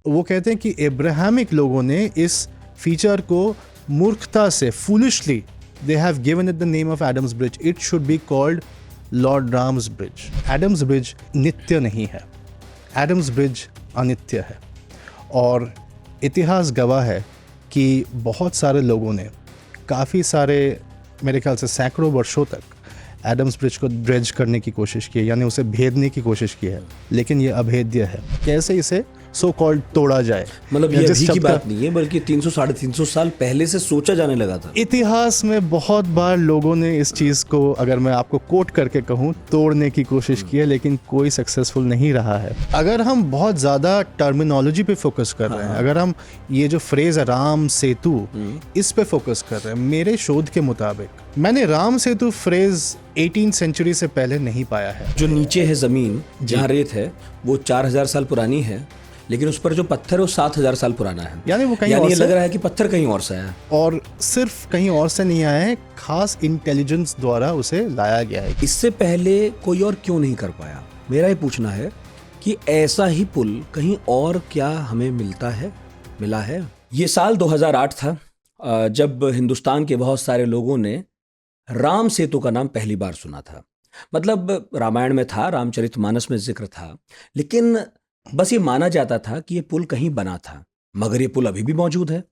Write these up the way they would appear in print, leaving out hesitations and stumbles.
वो कहते हैं कि एब्राहमिक लोगों ने इस फीचर को मूर्खता से, foolishly, they have given it the name of Adam's bridge. It should be called lord Ram's bridge. Adam's bridge नित्य नहीं है, एडम्स ब्रिज अनित्य है. और इतिहास गवाह है कि बहुत सारे लोगों ने काफ़ी सारे, मेरे ख्याल से सैकड़ों वर्षों तक एडम्स ब्रिज को ड्रेज करने की कोशिश की है, यानी उसे भेदने की कोशिश की है, लेकिन ये अभेद्य है. कैसे इसे सो कॉल्ड तोड़ा जाए? मतलब ये अभी की बात नहीं है, बल्कि 300-350 साल पहले से सोचा जाने लगा था. इतिहास में बहुत बार लोगों ने इस चीज़ को, अगर मैं आपको कोट करके कहूँ, तोड़ने की कोशिश की है, लेकिन कोई सक्सेसफुल नहीं रहा है. अगर हम बहुत ज़्यादा टर्मिनोलॉजी पे फोकस कर रहे हैं, अगर हम ये जो फ्रेज़ राम सेतु, इस पे फोकस कर रहे हैं, मेरे शोध के मुताबिक मैंने Ram Setu phrase 18th century से पहले नहीं पाया है. जो नीचे है ज़मीन, जहाँ रेत है, वो 4000 साल पुरानी है, लेकिन उस पर जो पत्थर है वो 7000 साल पुराना है. यानी वो कहीं यानी और ये से, लग रहा है कि पत्थर कहीं और से है, और सिर्फ कहीं और से नहीं आया है, खास इंटेलिजेंस द्वारा उसे लाया गया है. इससे पहले कोई और क्यों नहीं कर पाया? मेरा ये पूछना है कि ऐसा ही पुल कहीं और क्या हमें मिला है? ये साल 2008 था जब हिंदुस्तान के बहुत सारे लोगों ने राम सेतु का नाम पहली बार सुना था. मतलब रामायण में था, रामचरितमानस में जिक्र था, लेकिन बस ये माना जाता था कि ये पुल कहीं बना था. मगर ये पुल अभी भी मौजूद है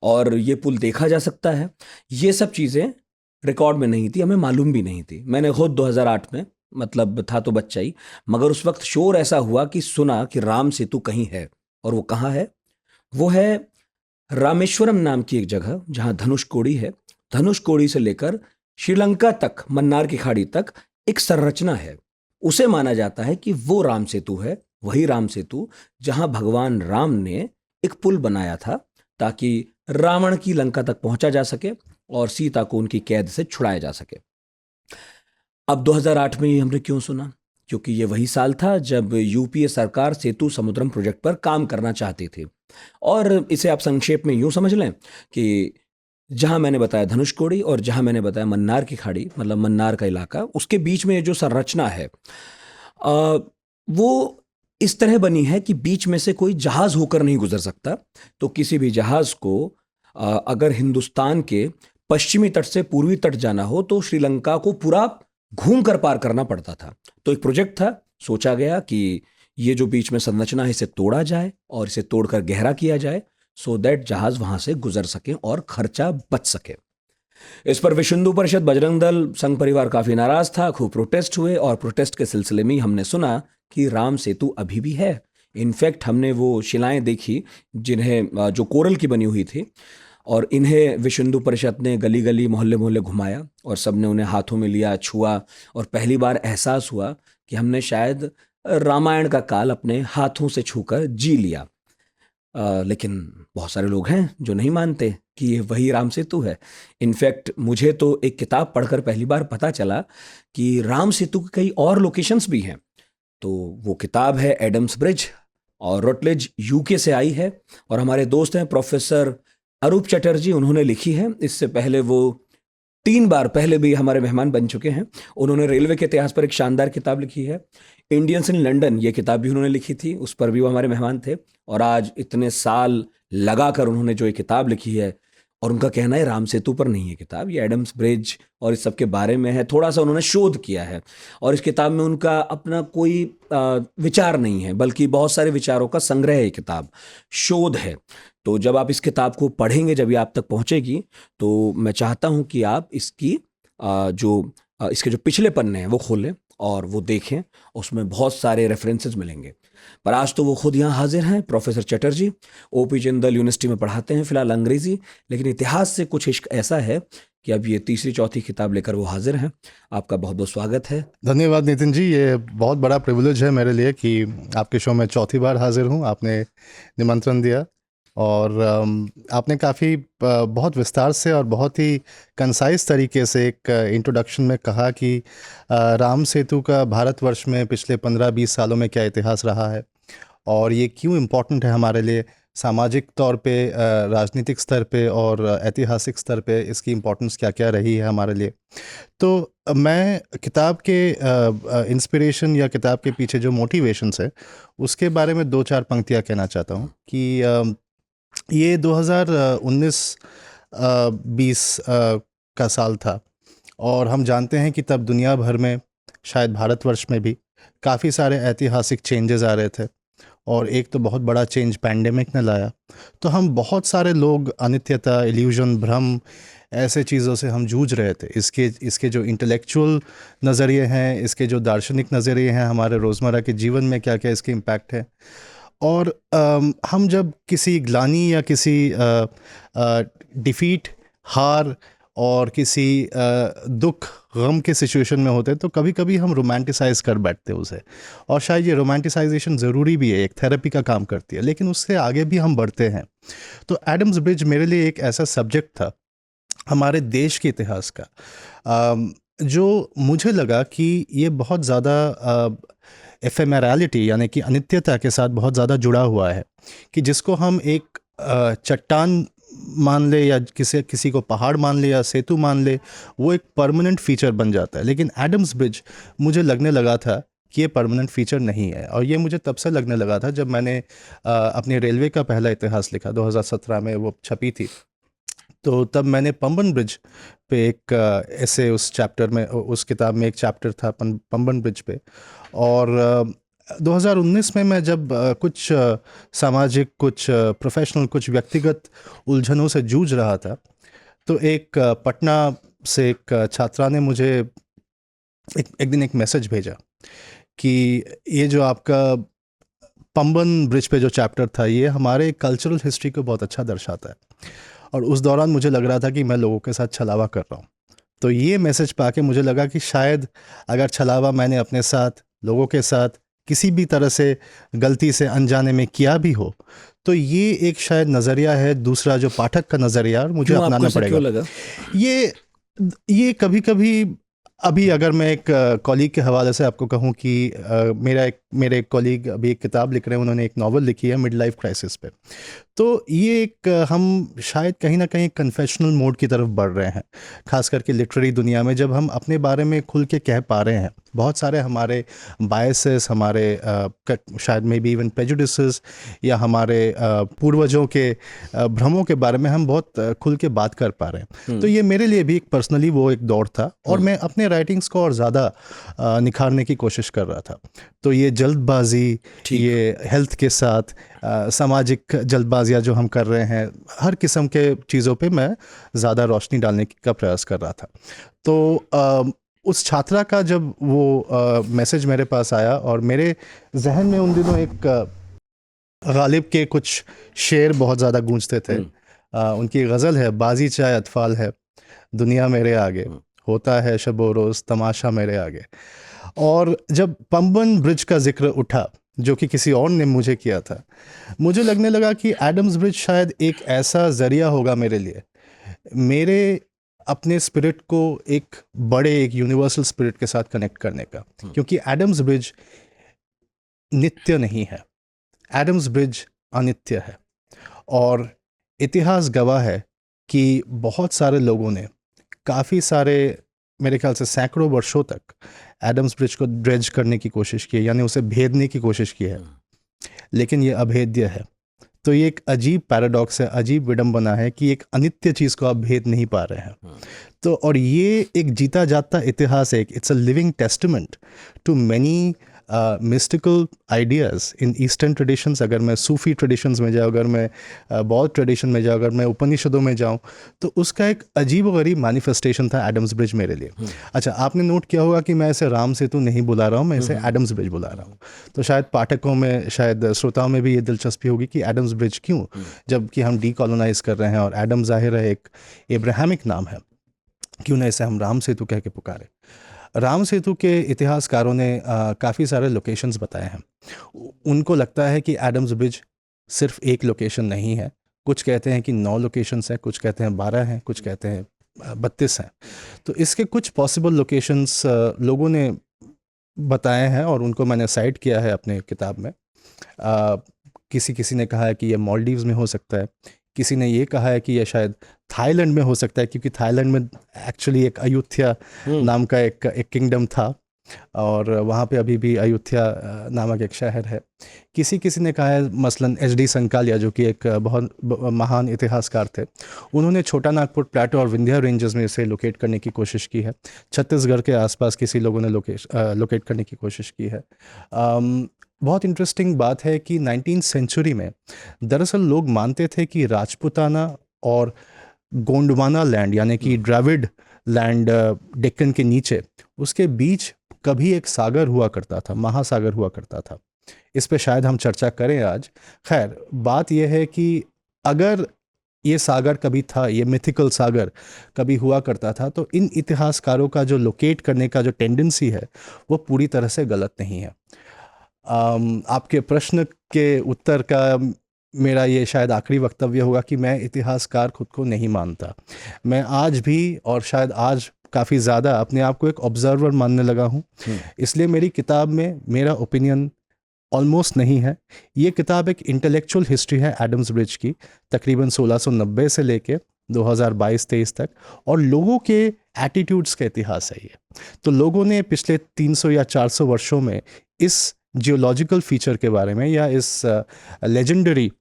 और ये पुल देखा जा सकता है. ये सब चीज़ें रिकॉर्ड में नहीं थी, हमें मालूम भी नहीं थी. मैंने खुद 2008 में, मतलब था तो बच्चा ही, मगर उस वक्त शोर ऐसा हुआ कि सुना कि राम सेतु कहीं है. और वो कहाँ है? वो है रामेश्वरम नाम की एक जगह, जहाँ धनुषकोडी है. धनुषकोडी से लेकर श्रीलंका तक, मन्नार की खाड़ी तक एक संरचना है. उसे माना जाता है कि वो राम सेतु है, वही राम सेतु जहां भगवान राम ने एक पुल बनाया था ताकि रावण की लंका तक पहुंचा जा सके और सीता को उनकी कैद से छुड़ाया जा सके. अब 2008 में ये हमने क्यों सुना? क्योंकि ये वही साल था जब यूपीए सरकार सेतु समुद्रम प्रोजेक्ट पर काम करना चाहती थी. और इसे आप संक्षेप में यूं समझ लें कि जहां मैंने बताया धनुषकोडी और जहां मैंने बताया मन्नार की खाड़ी, मतलब मन्नार का इलाका, उसके बीच में ये जो संरचना है वो इस तरह बनी है कि बीच में से कोई जहाज होकर नहीं गुजर सकता. तो किसी भी जहाज को अगर हिंदुस्तान के पश्चिमी तट से पूर्वी तट जाना हो तो श्रीलंका को पूरा घूम कर पार करना पड़ता था. तो एक प्रोजेक्ट था, सोचा गया कि ये जो बीच में संरचना है इसे तोड़ा जाए और इसे तोड़कर गहरा किया जाए, सो दैट जहाज वहां से गुजर सके और खर्चा बच सके. इस पर विश्व हिंदू परिषद, बजरंग दल, संघ परिवार काफी नाराज था. खूब प्रोटेस्ट हुए और प्रोटेस्ट के सिलसिले में हमने सुना कि राम सेतु अभी भी है. इनफैक्ट हमने वो शिलाएं देखी जिन्हें, जो कोरल की बनी हुई थी, और इन्हें विश्व हिंदू परिषद ने गली गली, मोहल्ले मोहल्ले घुमाया और सबने उन्हें हाथों में लिया, छुआ, और पहली बार एहसास हुआ कि हमने शायद रामायण का काल अपने हाथों से छूकर जी लिया. लेकिन बहुत सारे लोग हैं जो नहीं मानते कि ये वही राम सेतु है. इनफैक्ट मुझे तो एक किताब पढ़कर पहली बार पता चला कि राम सेतु की कई और लोकेशंस भी हैं. तो वो किताब है एडम्स ब्रिज और रोटलेज यूके से आई है और हमारे दोस्त हैं प्रोफेसर अरूप चटर्जी, उन्होंने लिखी है. इससे पहले वो 3 बार पहले भी हमारे मेहमान बन चुके हैं. उन्होंने रेलवे के इतिहास पर एक शानदार किताब लिखी है, इंडियंस इन लंदन, ये किताब भी उन्होंने लिखी थी, उस पर भी वो हमारे मेहमान थे. और आज इतने साल लगाकर उन्होंने जो ये किताब लिखी है, और उनका कहना है राम सेतु पर नहीं है किताब, ये एडम्स ब्रिज और इस सब के बारे में है. थोड़ा सा उन्होंने शोध किया है और इस किताब में उनका अपना कोई विचार नहीं है, बल्कि बहुत सारे विचारों का संग्रह है. ये किताब शोध है. तो जब आप इस किताब को पढ़ेंगे, जब ये आप तक पहुंचेगी, तो मैं चाहता हूं कि आप इसकी इसके जो पिछले पन्ने हैं वो खोलें और वो देखें. उसमें बहुत सारे रेफरेंसेस मिलेंगे. पर आज तो वो खुद यहाँ हाजिर हैं, professor Chatterjee. OP Jindal university में पढ़ाते हैं फिलहाल अंग्रेजी, लेकिन इतिहास से कुछ इश्क ऐसा है कि अब ये तीसरी चौथी किताब लेकर वो हाजिर हैं. आपका बहुत बहुत स्वागत है. धन्यवाद नितिन जी, ये बहुत बड़ा प्रिविलेज है मेरे लिए कि आपके शो में चौथी बार हाजिर हूँ. आपने निमंत्रण दिया और आपने काफ़ी बहुत विस्तार से और बहुत ही कंसाइज तरीके से एक इंट्रोडक्शन में कहा कि राम सेतु का भारतवर्ष में पिछले 15-20 सालों में क्या इतिहास रहा है और ये क्यों इम्पोर्टेंट है हमारे लिए. सामाजिक तौर पे, राजनीतिक स्तर पे और ऐतिहासिक स्तर पे इसकी इम्पोर्टेंस क्या क्या रही है हमारे लिए। तो मैं किताब के इंस्पिरेशन या किताब के पीछे जो मोटिवेशंस है उसके बारे में दो चार पंक्तियाँ कहना चाहता हूँ कि ये 2019-20 का साल था, और हम जानते हैं कि तब दुनिया भर में, शायद भारतवर्ष में भी, काफ़ी सारे ऐतिहासिक चेंजेस आ रहे थे, और एक तो बहुत बड़ा चेंज पैंडेमिक ने लाया। तो हम बहुत सारे लोग अनित्यता, इल्यूजन, भ्रम, ऐसे चीज़ों से हम जूझ रहे थे। इसके जो इंटेलेक्चुअल नज़रिए हैं, इसके जो दार्शनिक नज़रिए हैं, हमारे रोज़मर्रा के जीवन में क्या क्या इसके इम्पैक्ट है। और हम जब किसी ग्लानि या किसी डिफीट, हार और किसी दुख, गम के सिचुएशन में होते हैं तो कभी कभी हम रोमांटिसाइज कर बैठते हैं उसे, और शायद ये रोमांटिसाइजेशन ज़रूरी भी है, एक थेरेपी का काम करती है, लेकिन उससे आगे भी हम बढ़ते हैं। तो एडम्स ब्रिज मेरे लिए एक ऐसा सब्जेक्ट था हमारे देश के इतिहास का, जो मुझे लगा कि ये बहुत ज़्यादा एफेमेरलिटी यानी कि अनित्यता के साथ बहुत ज़्यादा जुड़ा हुआ है, कि जिसको हम एक चट्टान मान ले या किसी को पहाड़ मान ले या सेतु मान ले, वो एक परमानेंट फीचर बन जाता है। लेकिन एडम्स ब्रिज मुझे लगने लगा था कि ये परमानेंट फीचर नहीं है, और ये मुझे तब से लगने लगा था जब मैंने अपने रेलवे का पहला इतिहास लिखा, 2017 में वो छपी थी। तो तब मैंने पंबन ब्रिज पे एक ऐसे उस चैप्टर में, उस किताब में एक चैप्टर था पंबन ब्रिज पे। और 2019 में मैं जब कुछ सामाजिक, कुछ प्रोफेशनल, कुछ व्यक्तिगत उलझनों से जूझ रहा था, तो एक पटना से एक छात्रा ने मुझे एक दिन एक मैसेज भेजा कि ये जो आपका पंबन ब्रिज पे जो चैप्टर था, ये हमारे कल्चरल हिस्ट्री को बहुत अच्छा दर्शाता है। और उस दौरान मुझे लग रहा था कि मैं लोगों के साथ छलावा कर रहा हूँ। तो ये मैसेज पाके मुझे लगा कि शायद अगर छलावा मैंने अपने साथ, लोगों के साथ किसी भी तरह से गलती से अनजाने में किया भी हो, तो ये एक शायद नज़रिया है दूसरा, जो पाठक का नज़रिया, और मुझे अपनाना पड़ेगा। क्यों लगा? ये कभी कभी, अभी अगर मैं एक कॉलीग के हवाले से आपको कहूँ कि मेरे एक कॉलीग अभी एक किताब लिख रहे हैं, उन्होंने एक नॉवल लिखी है मिड लाइफ क्राइसिस पे। तो ये एक हम शायद कहीं ना कहीं कन्फेशनल मोड की तरफ बढ़ रहे हैं, खास करके लिटरेरी दुनिया में, जब हम अपने बारे में खुल के कह पा रहे हैं। बहुत सारे हमारे बायसेस, हमारे शायद मे बी इवन प्रेजुडिसेस, या हमारे पूर्वजों के भ्रमों के बारे में हम बहुत खुल के बात कर पा रहे हैं। तो ये मेरे लिए भी एक पर्सनली वो एक दौर था, और मैं अपने राइटिंग्स को और ज़्यादा निखारने की कोशिश कर रहा था। तो ये जल्दबाजी, ये हेल्थ के साथ सामाजिक जल्दबाजियाँ जो हम कर रहे हैं, हर किस्म के चीज़ों पे मैं ज़्यादा रोशनी डालने का प्रयास कर रहा था। तो उस छात्रा का जब वो मैसेज मेरे पास आया, और मेरे जहन में उन दिनों एक गालिब के कुछ शेर बहुत ज़्यादा गूंजते थे। उनकी गज़ल है, बाजी चाहे अतफाल है, दुनिया मेरे आगे, होता है शबो रोज़ तमाशा मेरे आगे। और जब पंबन ब्रिज का जिक्र उठा, जो कि किसी और ने मुझे किया था, मुझे लगने लगा कि एडम्स ब्रिज शायद एक ऐसा ज़रिया होगा मेरे लिए, मेरे अपने स्पिरिट को एक बड़े, एक यूनिवर्सल स्पिरिट के साथ कनेक्ट करने का। क्योंकि एडम्स ब्रिज नित्य नहीं है, एडम्स ब्रिज अनित्य है, और इतिहास गवाह है कि बहुत सारे लोगों ने काफ़ी सारे, मेरे ख्याल से सैकड़ों वर्षों तक एडम्स ब्रिज को ड्रेज करने की कोशिश की है, यानी उसे भेदने की कोशिश की है, लेकिन ये अभेद्य है। तो ये एक अजीब पैराडॉक्स है, अजीब विडंबना है कि एक अनित्य चीज़ को आप भेद नहीं पा रहे हैं। तो और ये एक जीता जाता इतिहास है, it's a living testament to many mystical ideas in eastern traditions. अगर मैं सूफ़ी ट्रेडिशंस में जाऊँ, अगर मैं बौद्ध ट्रेडिशन में जाऊँ, अगर मैं उपनिषदों में जाऊँ, तो उसका एक अजीब व गरीब मैनिफेस्टेशन था एडम्स ब्रिज मेरे लिए। अच्छा, आपने नोट किया होगा कि मैं इसे राम सेतु नहीं बुला रहा हूँ, मैं इसे एडम्स ब्रिज बुला रहा हूँ। तो शायद पाठकों में, शायद श्रोताओं में भी ये दिलचस्पी होगी कि एडम्स ब्रिज क्यों, जबकि हम डीकॉलोनाइज कर रहे हैं, और एडम ज़ाहिर है एक एब्राहमिक नाम है, क्यों ना इसे हम राम सेतु कह के पुकारे। राम सेतु के इतिहासकारों ने काफ़ी सारे लोकेशंस बताए हैं। उनको लगता है कि एडम्स ब्रिज सिर्फ एक लोकेशन नहीं है, कुछ कहते हैं कि 9 लोकेशंस हैं, कुछ कहते हैं 12 हैं, कुछ कहते हैं 32 हैं। तो इसके कुछ पॉसिबल लोकेशंस लोगों ने बताए हैं, और उनको मैंने साइट किया है अपने किताब में। किसी किसी ने कहा है कि यह मालदीव्स में हो सकता है, किसी ने ये कहा है कि यह शायद थाईलैंड में हो सकता है, क्योंकि थाईलैंड में एक्चुअली एक अयुत्या नाम का एक किंगडम था और वहाँ पे अभी भी अयुत्या नामक एक शहर है। किसी किसी ने कहा है, मसलन एच.डी. संकालिया जो कि एक बहुत महान इतिहासकार थे, उन्होंने छोटा नागपुर प्लेटो और विंध्या रेंजेस में इसे लोकेट करने की कोशिश की है। छत्तीसगढ़ के आसपास किसी लोगों ने लोकेट करने की कोशिश की है। बहुत इंटरेस्टिंग बात है कि 19th सेंचुरी में दरअसल लोग मानते थे कि राजपूताना और गोंडवाना लैंड यानी कि द्रविड़ लैंड डेक्कन के नीचे, उसके बीच कभी एक सागर हुआ करता था, महासागर हुआ करता था। इस पे शायद हम चर्चा करें आज। खैर, बात यह है कि अगर ये सागर कभी था, ये मिथिकल सागर कभी हुआ करता था, तो इन इतिहासकारों का जो लोकेट करने का जो टेंडेंसी है वो पूरी तरह से गलत नहीं है। आपके प्रश्न के उत्तर का मेरा ये शायद आखिरी वक्तव्य होगा कि मैं इतिहासकार खुद को नहीं मानता। मैं आज भी और शायद आज काफ़ी ज़्यादा अपने आप को एक ऑब्जर्वर मानने लगा हूँ। इसलिए मेरी किताब में मेरा ओपिनियन ऑलमोस्ट नहीं है। ये किताब एक इंटेलेक्चुअल हिस्ट्री है एडम्स ब्रिज की, तकरीबन 1690 से लेके 2022-23 तक, और लोगों के एटीट्यूड्स का इतिहास है ये। तो लोगों ने पिछले 300 या 400 वर्षों में इस जियोलॉजिकल फीचर के बारे में या इस लेजेंडरी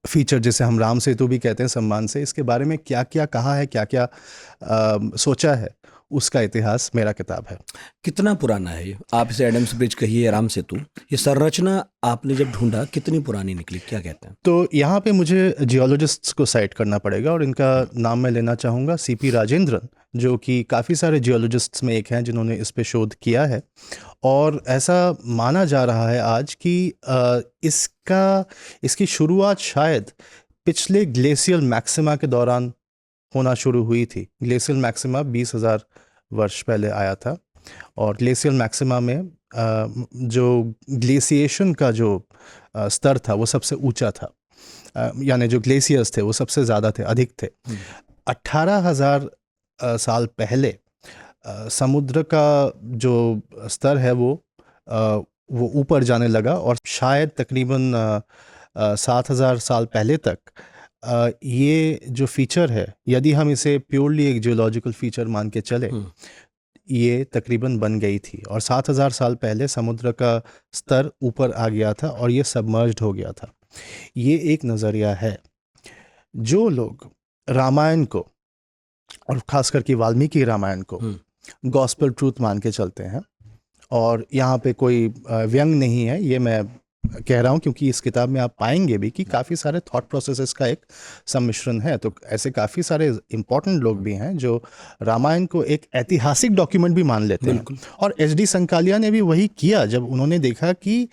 फीचर जिसे हम राम सेतु भी कहते हैं सम्मान से, इसके बारे में क्या क्या कहा है, क्या क्या सोचा है, उसका इतिहास मेरा किताब है। कितना पुराना है ये? आप इसे एडम्स ब्रिज कहिए, राम सेतु, ये संरचना आपने जब ढूंढा कितनी पुरानी निकली, क्या कहते हैं? तो यहाँ पे मुझे जियोलॉजिस्ट्स को साइट करना पड़ेगा और इनका नाम मैं लेना चाहूँगा सीपी राजेंद्रन, जो कि काफ़ी सारे जियोलॉजिस्ट्स में एक हैं जिन्होंने इस पे शोध किया है। और ऐसा माना जा रहा है आज कि इसकी शुरुआत शायद पिछले ग्लेशियल मैक्सिमा के दौरान होना शुरू हुई थी। ग्लेशियल मैक्सिमा 20,000 वर्ष पहले आया था और ग्लेशियल मैक्सिमा में जो ग्लेशिएशन का जो स्तर था वो सबसे ऊंचा था, यानी जो ग्लेशियर्स थे वो सबसे ज़्यादा थे, अधिक थे। 18,000 साल पहले समुद्र का जो स्तर है वो ऊपर जाने लगा और शायद तकरीबन 7,000 साल पहले तक ये जो फीचर है, यदि हम इसे प्योरली एक जियोलॉजिकल फीचर मान के चले, ये तकरीबन बन गई थी। और 7,000 साल पहले समुद्र का स्तर ऊपर आ गया था और ये सबमर्ज्ड हो गया था। ये एक नज़रिया है। जो लोग रामायण को और खास करके वाल्मीकि रामायण को गॉस्पेल ट्रूथ मान के चलते हैं, और यहाँ पे कोई व्यंग नहीं है, ये मैं कह रहा हूँ क्योंकि इस किताब में आप पाएंगे भी कि काफ़ी सारे थॉट प्रोसेसेस का एक सम्मिश्रण है। तो ऐसे काफ़ी सारे इम्पोर्टेंट लोग भी हैं जो रामायण को एक ऐतिहासिक डॉक्यूमेंट भी मान लेते हैं, और एच.डी. संकालिया ने भी वही किया जब उन्होंने देखा कि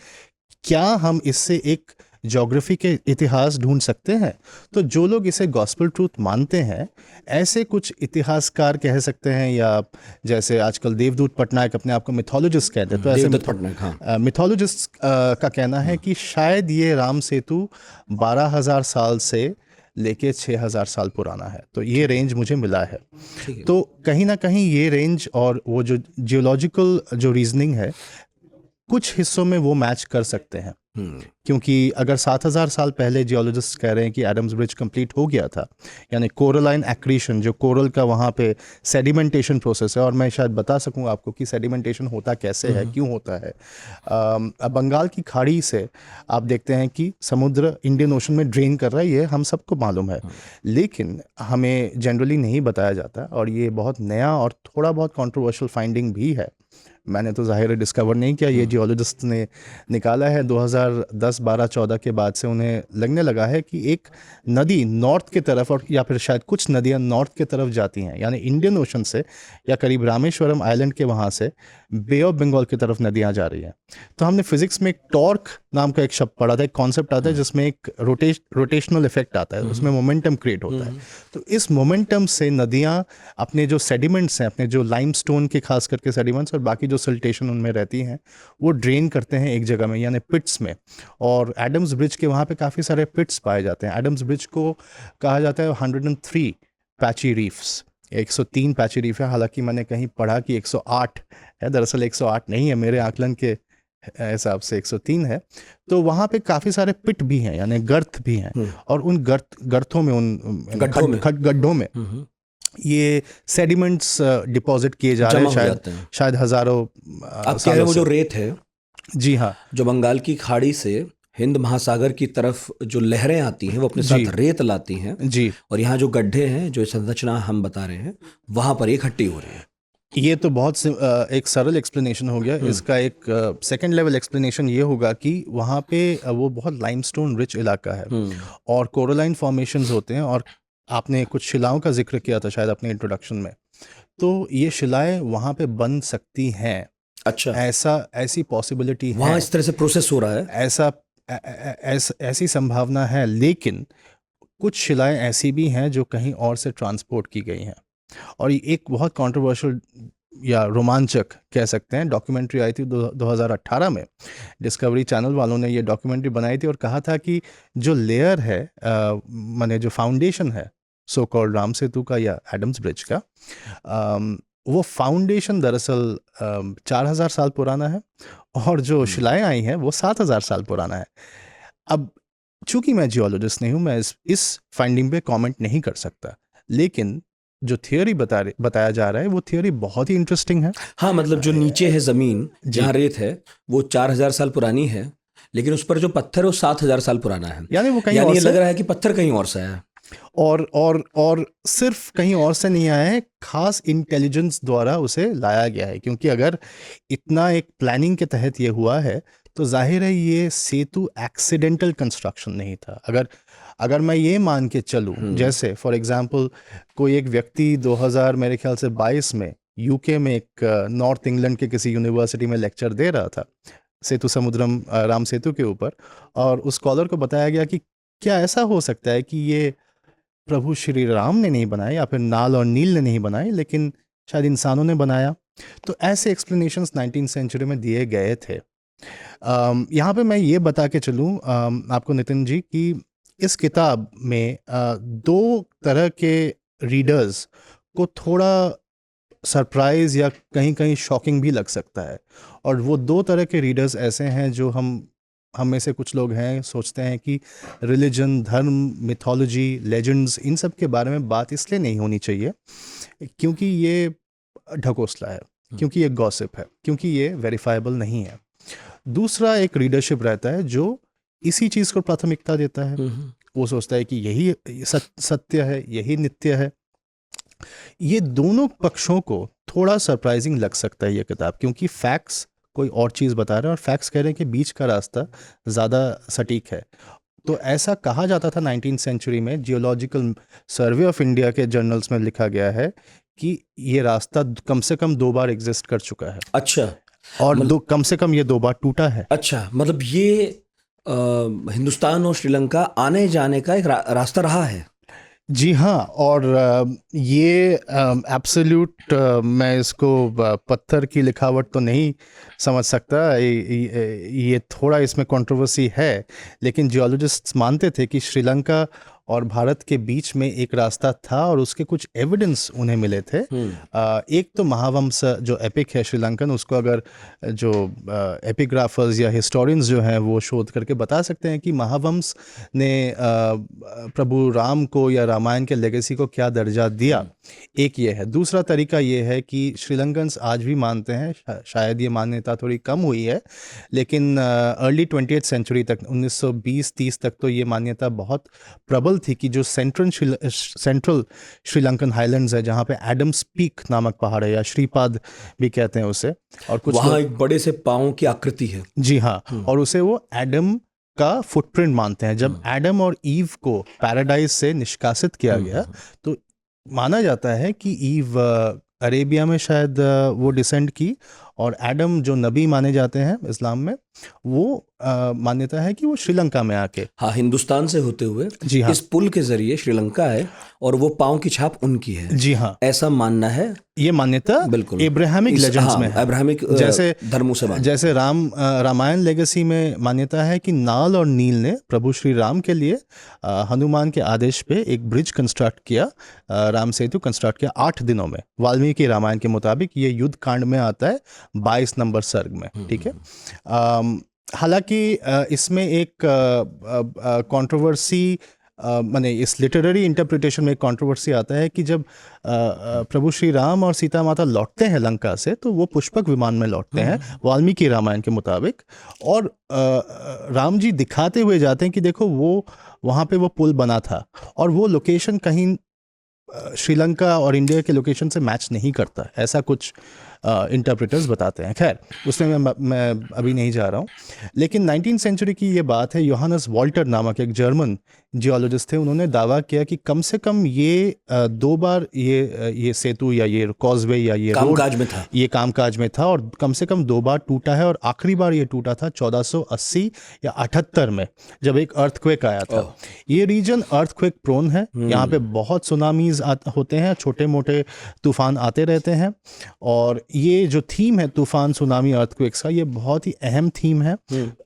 क्या हम इससे एक ज्योग्राफी के इतिहास ढूंढ सकते हैं। तो जो लोग इसे गॉस्पेल ट्रूथ मानते हैं, ऐसे कुछ इतिहासकार कह सकते हैं, या जैसे आजकल देवदूत पटनायक अपने आप को मिथोलॉजिस्ट कहते हैं, तो ऐसे मिथोलॉजिस्ट का कहना है कि शायद ये राम सेतु 12,000 साल से लेके 6,000 साल पुराना है। तो ये रेंज मुझे मिला है। तो कहीं ना कहीं ये रेंज और वो जो जियोलॉजिकल जो रीजनिंग है, कुछ हिस्सों में वो मैच कर सकते हैं। क्योंकि अगर 7,000 साल पहले जियोलॉजिस्ट कह रहे हैं कि एडम्स ब्रिज कंप्लीट हो गया था, यानी कोरलाइन एक्रीशन, जो कोरल का वहाँ पे सेडिमेंटेशन प्रोसेस है, और मैं शायद बता सकूँ आपको कि सेडिमेंटेशन होता कैसे है, क्यों होता है। बंगाल की खाड़ी से आप देखते हैं कि समुद्र इंडियन ओशन में ड्रेन कर रहा है, ये हम सबको मालूम है, लेकिन हमें जनरली नहीं बताया जाता, और ये बहुत नया और थोड़ा बहुत कॉन्ट्रोवर्शियल फाइंडिंग भी है। मैंने तो ज़ाहिर डिस्कवर नहीं किया, ये जियोलॉजिस्ट ने निकाला है 2010, 12, 14 के बाद से उन्हें लगने लगा है कि एक नदी नॉर्थ की तरफ, और या फिर शायद कुछ नदियां नॉर्थ की तरफ जाती हैं, यानी इंडियन ओशन से या करीब रामेश्वरम आइलैंड के वहाँ से बे ऑफ बंगाल की तरफ नदियाँ जा रही हैं। तो हमने फिजिक्स में एक टॉर्क नाम का एक शब्द पढ़ा था, एक कॉन्सेप्ट आता है जिसमें एक रोटेशनल इफेक्ट आता है, उसमें मोमेंटम क्रिएट होता है। तो इस मोमेंटम से नदियाँ अपने जो सेडिमेंट्स हैं, अपने जो लाइमस्टोन के खास करके सेडिमेंट्स और बाकी जो सिल्टेशन उनमें रहती हैं, वो ड्रेन करते हैं एक जगह में, यानी पिट्स में। और एडम्स ब्रिज के वहाँ पे काफ़ी सारे पिट्स पाए जाते हैं। एडम्स ब्रिज को कहा जाता है 103 पैची रीफ्स, 103 पैची रीफ है। हालांकि मैंने कहीं पढ़ा कि 108 है, दरअसल 108 नहीं है, मेरे आकलन के हिसाब से 103 है। तो वहाँ पे काफ़ी सारे पिट भी हैं, यानी गर्त भी हैं, और उन गर्तों में, उन गड्ढों में ये सेडिमेंट्स डिपॉजिट किए जा रहे हैं, शायद हजारों आप कह रहे हैं वो जो रेत है, जी हाँ, जो बंगाल की खाड़ी से हिंद महासागर की तरफ जो लहरें आती हैं वो अपने साथ रेत लाती हैं जी, और यहाँ जो गड्ढे हैं, जो संरचना हम बता रहे हैं, वहां पर इकट्ठी हो रही है। ये तो बहुत एक सरल एक्सप्लेनेशन हो गया। इसका एक सेकंड लेवल एक्सप्लेनेशन ये होगा कि वहाँ पे वो बहुत लाइमस्टोन रिच इलाका है और कोरलाइन फॉर्मेशंस होते हैं, और आपने कुछ शिलाओं का जिक्र किया था शायद अपने इंट्रोडक्शन में, तो ये शिलाएं वहाँ पे बन सकती हैं। अच्छा, ऐसी पॉसिबिलिटी है, वहाँ इस तरह से प्रोसेस हो रहा है, ऐसी संभावना है। लेकिन कुछ शिलाएं ऐसी भी हैं जो कहीं और से ट्रांसपोर्ट की गई हैं। और ये एक बहुत कंट्रोवर्शियल या रोमांचक कह सकते हैं डॉक्यूमेंट्री आई थी 2018 में। डिस्कवरी चैनल वालों ने ये डॉक्यूमेंट्री बनाई थी और कहा था कि जो लेयर है, माने जो फाउंडेशन है सो कॉल्ड राम सेतु का या एडम्स ब्रिज का, वो फाउंडेशन दरअसल 4000 साल पुराना है, और जो शिलाएं आई हैं वो 7000 साल पुराना है। अब चूंकि मैं जियोलॉजिस्ट नहीं हूँ, मैं इस फाइंडिंग पे कमेंट नहीं कर सकता, लेकिन जो थियोरी बताया जा रहा है वो थियोरी बहुत ही इंटरेस्टिंग है। हाँ, मतलब जो नीचे है जमीन, जहाँ रेत है, वो 4000 साल पुरानी है, लेकिन उस पर जो पत्थर है वो 7000 साल पुराना है। यानी वो कहीं यानी और ये से लग रहा है कि पत्थर कहीं और से है, और सिर्फ कहीं और से नहीं आया है, खास इंटेलिजेंस द्वारा उसे लाया गया है। क्योंकि अगर इतना एक प्लानिंग के तहत ये हुआ है तो जाहिर है ये सेतु एक्सीडेंटल कंस्ट्रक्शन नहीं था। अगर मैं ये मान के चलूं, जैसे फॉर एग्जांपल कोई एक व्यक्ति 2000 मेरे ख्याल से 22 में यूके में एक नॉर्थ इंग्लैंड के किसी यूनिवर्सिटी में लेक्चर दे रहा था सेतु समुद्रम राम सेतु के ऊपर, और उस स्कॉलर को बताया गया कि क्या ऐसा हो सकता है कि ये प्रभु श्री राम ने नहीं बनाया या फिर नाल और नील ने नहीं बनाए, लेकिन शायद इंसानों ने बनाया। तो ऐसे एक्सप्लेनेशंस 19th सेंचुरी में दिए गए थे। यहाँ पे मैं ये बता के चलूँ आपको नितिन जी कि इस किताब में दो तरह के रीडर्स को थोड़ा सरप्राइज या कहीं कहीं शॉकिंग भी लग सकता है। और वो दो तरह के रीडर्स ऐसे हैं जो हम में से कुछ लोग हैं सोचते हैं कि रिलीजन, धर्म, मिथोलॉजी, लेजेंड्स, इन सब के बारे में बात इसलिए नहीं होनी चाहिए क्योंकि ये ढकोसला है, क्योंकि ये गॉसिप है, क्योंकि ये वेरीफाइबल नहीं है। दूसरा एक रीडरशिप रहता है जो इसी चीज़ को प्राथमिकता देता है। वो सोचता है कि यही सत्य है, यही नित्य है। ये दोनों पक्षों को थोड़ा सरप्राइजिंग लग सकता है ये किताब, क्योंकि फैक्ट्स कोई और चीज़ बता रहे हैं और फैक्ट्स कह रहे हैं कि बीच का रास्ता ज़्यादा सटीक है। तो ऐसा कहा जाता था 19th सेंचुरी में, जियोलॉजिकल सर्वे ऑफ इंडिया के जर्नल्स में लिखा गया है कि ये रास्ता कम से कम 2 बार एग्जिस्ट कर चुका है। अच्छा, और कम से कम ये 2 बार टूटा है। अच्छा, मतलब ये हिंदुस्तान और श्रीलंका आने जाने का एक रास्ता रहा है। जी हाँ, और ये एब्सोल्यूट मैं इसको पत्थर की लिखावट तो नहीं समझ सकता, ये थोड़ा इसमें कंट्रोवर्सी है, लेकिन जियोलॉजिस्ट्स मानते थे कि श्रीलंका और भारत के बीच में एक रास्ता था और उसके कुछ एविडेंस उन्हें मिले थे। एक तो महावंश जो एपिक है श्रीलंकन, उसको अगर जो एपिग्राफर्स या हिस्टोरियंस जो हैं वो शोध करके बता सकते हैं कि महावंश ने प्रभु राम को या रामायण के लेगेसी को क्या दर्जा दिया, एक ये है। दूसरा तरीका ये है कि श्रीलंकन्स आज भी मानते हैं, शायद ये मान्यता थोड़ी कम हुई है, लेकिन अर्ली 20th सेंचुरी तक, 1920-30 तक तो ये मान्यता बहुत प्रबल थी कि जो सेंट्रल श्रीलंकन हाईलैंड्स है, जहाँ पे एडम्स पीक नामक पहाड़ है या श्रीपाद भी कहते हैं उसे, और कुछ वहाँ एक बड़े से पाँव की आकृति है। जी हाँ, और उसे वो एडम का फुटप्रिंट मानते हैं। जब एडम और ईव को पैराडाइज से निष्कासित किया गया तो माना जाता है कि ईव अरेबिया में शायद वो डिसेंड की, और एडम जो नबी माने जाते हैं इस्लाम में, वो मान्यता है कि वो श्रीलंका में आके, हाँ, हिंदुस्तान से होते हुए जी हाँ, इस पुल के जरिए श्रीलंका है और वो पांव की छाप उनकी है, जी हाँ, ऐसा मानना है। ये मान्यता बिल्कुल एब्राहमिक लेजेंड्स में है। अब्राहमिक जैसे धर्मों से मानना। जैसे रामायण लेगेसी में मान्यता है कि नाल और नील ने प्रभु श्री राम के लिए हनुमान के आदेश पे एक ब्रिज कंस्ट्रक्ट किया, राम सेतु कंस्ट्रक्ट किया 8 दिनों में। वाल्मीकि रामायण के मुताबिक ये युद्ध कांड में आता है 22 नंबर सर्ग में, ठीक है। हालांकि इसमें एक कंट्रोवर्सी, माने इस लिटरेरी इंटरप्रिटेशन में एक कंट्रोवर्सी आता है कि जब प्रभु श्री राम और सीता माता लौटते हैं लंका से तो वो पुष्पक विमान में लौटते हैं वाल्मीकि रामायण के मुताबिक, और राम जी दिखाते हुए जाते हैं कि देखो वो वहाँ पे वो पुल बना था, और वो लोकेशन कहीं श्रीलंका और इंडिया के लोकेशन से मैच नहीं करता, ऐसा कुछ इंटरप्रेटर्स बताते हैं। खैर उसमें मैं अभी नहीं जा रहा हूँ। लेकिन 19वीं सेंचुरी की ये बात है, योहानस वॉल्टर नामक एक जर्मन जियोलॉजिस्ट थे, उन्होंने दावा किया कि कम से कम ये 2 बार ये सेतु या ये कॉजवे या ये कामकाज में था, ये कामकाज में था, और कम से कम 2 बार टूटा है, और आखिरी बार ये टूटा था 1480 या 78 में जब एक अर्थक्वेक आया था। ये रीजन अर्थक्वेक प्रोन है, यहाँ पे बहुत सुनामीज होते हैं, छोटे मोटे तूफान आते रहते हैं, और ये जो थीम है तूफान, सुनामी, अर्थक्वेक्स का, ये बहुत ही अहम थीम है,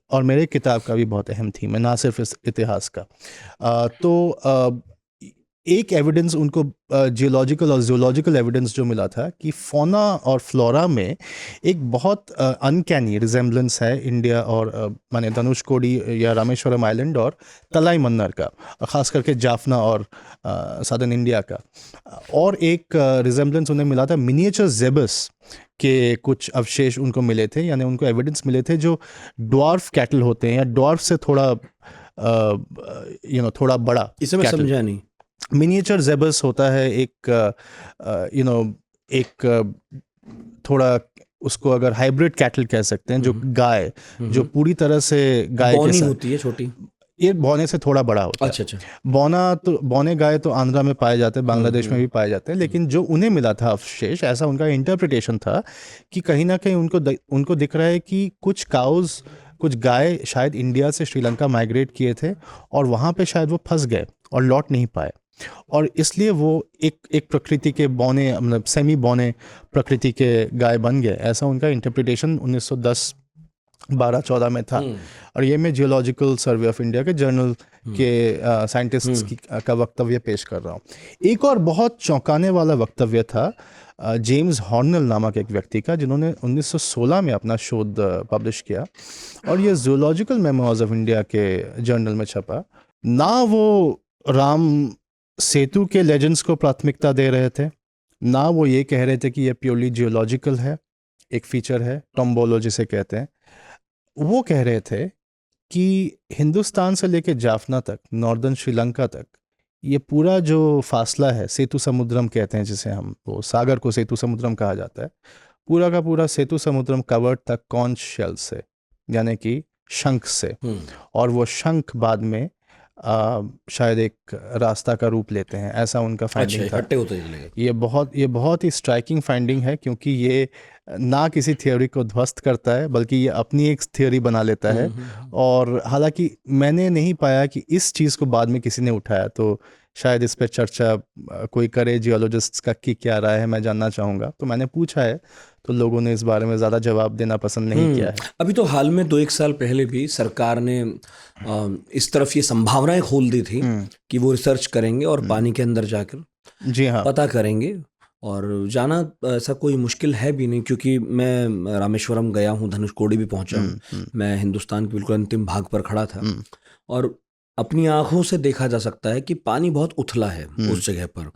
और मेरे किताब का भी बहुत अहम थीम है, ना सिर्फ इस इतिहास का। एक एविडेंस उनको जियोलॉजिकल और जूलॉजिकल एविडेंस जो मिला था कि फौना और फ्लोरा में एक बहुत अनकैनी रिजेम्बलेंस है इंडिया और माने धनुषकोडी या रामेश्वरम आइलैंड और तलाई मन्नार का, ख़ास करके जाफना और सदर्न इंडिया का। और एक रिजेम्बलेंस उन्हें मिला था मिनिएचर जेबस के, कुछ अवशेष उनको मिले थे, यानी उनको एविडेंस मिले थे जो ड्वार्फ कैटल होते हैं, या ड्वार्फ से थोड़ा थोड़ा बड़ा। इसे मैं समझा नहीं। मिनिएचर जेबस होता है एक थोड़ा, उसको अगर हाइब्रिड कैटल कह सकते हैं, जो गाय जो पूरी तरह से गाय के साथ होती है, छोटी, ये बौने से थोड़ा बड़ा होता है। अच्छा। बौने गाय तो आंध्रा में पाए जाते हैं, बांग्लादेश में भी पाए जाते हैं, लेकिन जो उन्हें मिला था अवशेष, ऐसा उनका इंटरप्रिटेशन था कि कहीं ना कहीं उनको दिख रहा है कि कुछ गाय शायद इंडिया से श्रीलंका माइग्रेट किए थे, और वहाँ पे शायद वो फंस गए और लौट नहीं पाए, और इसलिए वो एक प्रकृति के बौने, मतलब सेमी बौने प्रकृति के गाय बन गए। ऐसा उनका इंटरप्रिटेशन 1910 12-14 में था। और ये मैं जियोलॉजिकल सर्वे ऑफ इंडिया के जर्नल के साइंटिस्ट्स का वक्तव्य पेश कर रहा हूँ। एक और बहुत चौंकाने वाला वक्तव्य था जेम्स हॉर्नल नामक एक व्यक्ति का, जिन्होंने 1916 में अपना शोध पब्लिश किया, और ये जूलॉजिकल मेमोइर्स ऑफ इंडिया के जर्नल में छपा। ना वो राम सेतु के लेजेंड्स को प्राथमिकता दे रहे थे, ना वो ये कह रहे थे कि ये प्योरली जियोलॉजिकल है, एक फीचर है, टोम्बोलो जिसे कहते हैं। वो कह रहे थे कि हिंदुस्तान से लेकर जाफना तक, नॉर्दर्न श्रीलंका तक, ये पूरा जो फासला है, सेतु समुद्रम कहते हैं जिसे हम, वो सागर को सेतु समुद्रम कहा जाता है, पूरा का पूरा सेतु समुद्रम कवर्ड था कॉन्च शेल से, यानी कि शंख से, और वो शंख बाद में शायद एक रास्ता का रूप लेते हैं, ऐसा उनका फाइंडिंग था। हट्टे होते चले गए। ये बहुत ही स्ट्राइकिंग फाइंडिंग है, क्योंकि ये ना किसी थ्योरी को ध्वस्त करता है, बल्कि ये अपनी एक थ्योरी बना लेता है। और हालांकि मैंने नहीं पाया कि इस चीज़ को बाद में किसी ने उठाया, तो शायद इस पर चर्चा कोई करे, जियोलॉजिस्ट्स का कि क्या राय है, मैं जानना चाहूँगा। तो मैंने पूछा है, तो लोगों ने इस बारे में ज़्यादा जवाब देना पसंद नहीं किया है। अभी तो हाल में 2-1 साल पहले भी सरकार ने इस तरफ ये संभावनाएं खोल दी थी कि वो रिसर्च करेंगे और पानी के अंदर जाकर, जी हाँ, पता करेंगे। और जाना ऐसा कोई मुश्किल है भी नहीं, क्योंकि मैं रामेश्वरम गया हूँ, धनुषकोडी भी पहुंचा हूँ, मैं हिंदुस्तान के बिल्कुल अंतिम भाग पर खड़ा था, और अपनी आंखों से देखा जा सकता है कि पानी बहुत उथला है उस जगह पर,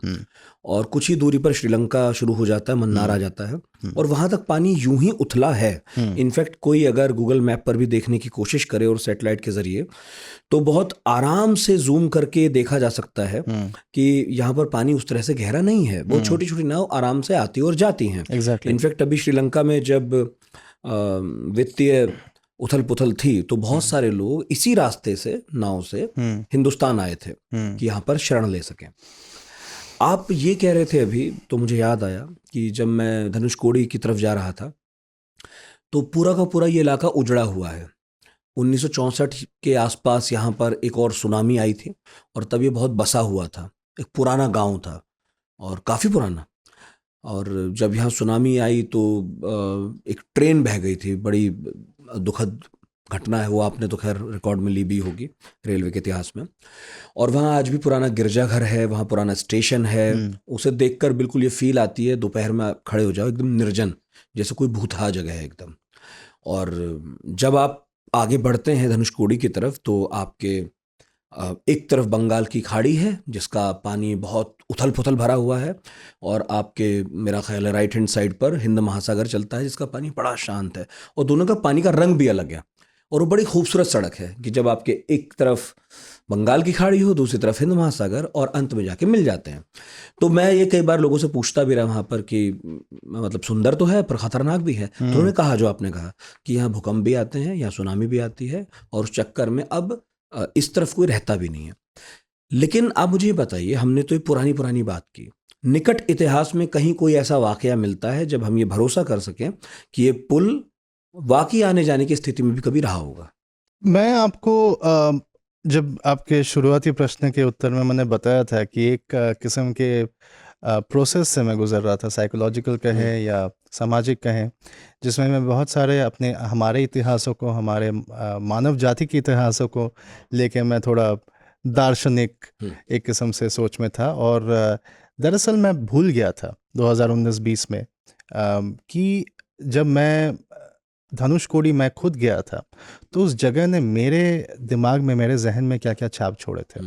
और कुछ ही दूरी पर श्रीलंका शुरू हो जाता है, मन्नार आ जाता है, और वहां तक पानी यूं ही उथला है। इनफैक्ट कोई अगर गूगल मैप पर भी देखने की कोशिश करे और सैटेलाइट के जरिए, तो बहुत आराम से जूम करके देखा जा सकता है कि यहाँ पर पानी उस तरह से गहरा नहीं है, बहुत छोटी छोटी नाव आराम से आती और जाती हैं। इनफैक्ट अभी श्रीलंका में जब वित्तीय उथल पुथल थी, तो बहुत सारे लोग इसी रास्ते से, नाव से हिंदुस्तान आए थे कि यहाँ पर शरण ले सकें। आप ये कह रहे थे अभी, तो मुझे याद आया कि जब मैं धनुषकोडी की तरफ जा रहा था, तो पूरा का पूरा ये इलाका उजड़ा हुआ है, 1964 के आसपास यहाँ पर एक और सुनामी आई थी और तब ये बहुत बसा हुआ था, एक पुराना गांव था और काफ़ी पुराना। और जब यहाँ सुनामी आई तो एक ट्रेन बह गई थी, बड़ी दुखद घटना है वो, आपने तो खैर रिकॉर्ड में ली भी होगी रेलवे के इतिहास में। और वहाँ आज भी पुराना गिरजाघर है, वहाँ पुराना स्टेशन है। उसे देखकर बिल्कुल ये फील आती है, दोपहर में आप खड़े हो जाओ एकदम निर्जन, जैसे कोई भूतहा जगह है एकदम। और जब आप आगे बढ़ते हैं धनुषकोडी की तरफ तो आपके एक तरफ बंगाल की खाड़ी है जिसका पानी बहुत उथल पुथल भरा हुआ है, और आपके मेरा ख्याल है राइट हैंड साइड पर हिंद महासागर चलता है जिसका पानी बड़ा शांत है, और दोनों का पानी का रंग भी अलग है। और वो बड़ी खूबसूरत सड़क है कि जब आपके एक तरफ बंगाल की खाड़ी हो, दूसरी तरफ हिंद महासागर, और अंत में जाके मिल जाते हैं। तो मैं ये कई बार लोगों से पूछता भी रहा वहाँ पर कि मतलब सुंदर तो है पर ख़तरनाक भी है। तो उन्होंने कहा जो आपने कहा कि यहाँ भूकंप भी आते हैं, यहाँ सुनामी भी आती है, और उस चक्कर में अब इस तरफ कोई रहता भी नहीं है। लेकिन आप मुझे ये बताइए, हमने तो ये पुरानी पुरानी बात की, निकट इतिहास में कहीं कोई ऐसा वाकया मिलता है जब हम ये भरोसा कर सकें कि ये पुल वाकई आने जाने की स्थिति में भी कभी रहा होगा? मैं आपको जब आपके शुरुआती प्रश्न के उत्तर में मैंने बताया था कि एक किस्म के प्रोसेस से मैं गुजर रहा था, साइकोलॉजिकल कहें या सामाजिक कहें, जिसमें मैं बहुत सारे अपने हमारे इतिहासों को, हमारे मानव जाति के इतिहासों को लेके मैं थोड़ा दार्शनिक एक किस्म से सोच में था। और दरअसल मैं भूल गया था 2019-20 में कि जब मैं धनुषकोडी मैं खुद गया था तो उस जगह ने मेरे दिमाग में, मेरे जहन में क्या क्या छाप छोड़े थे।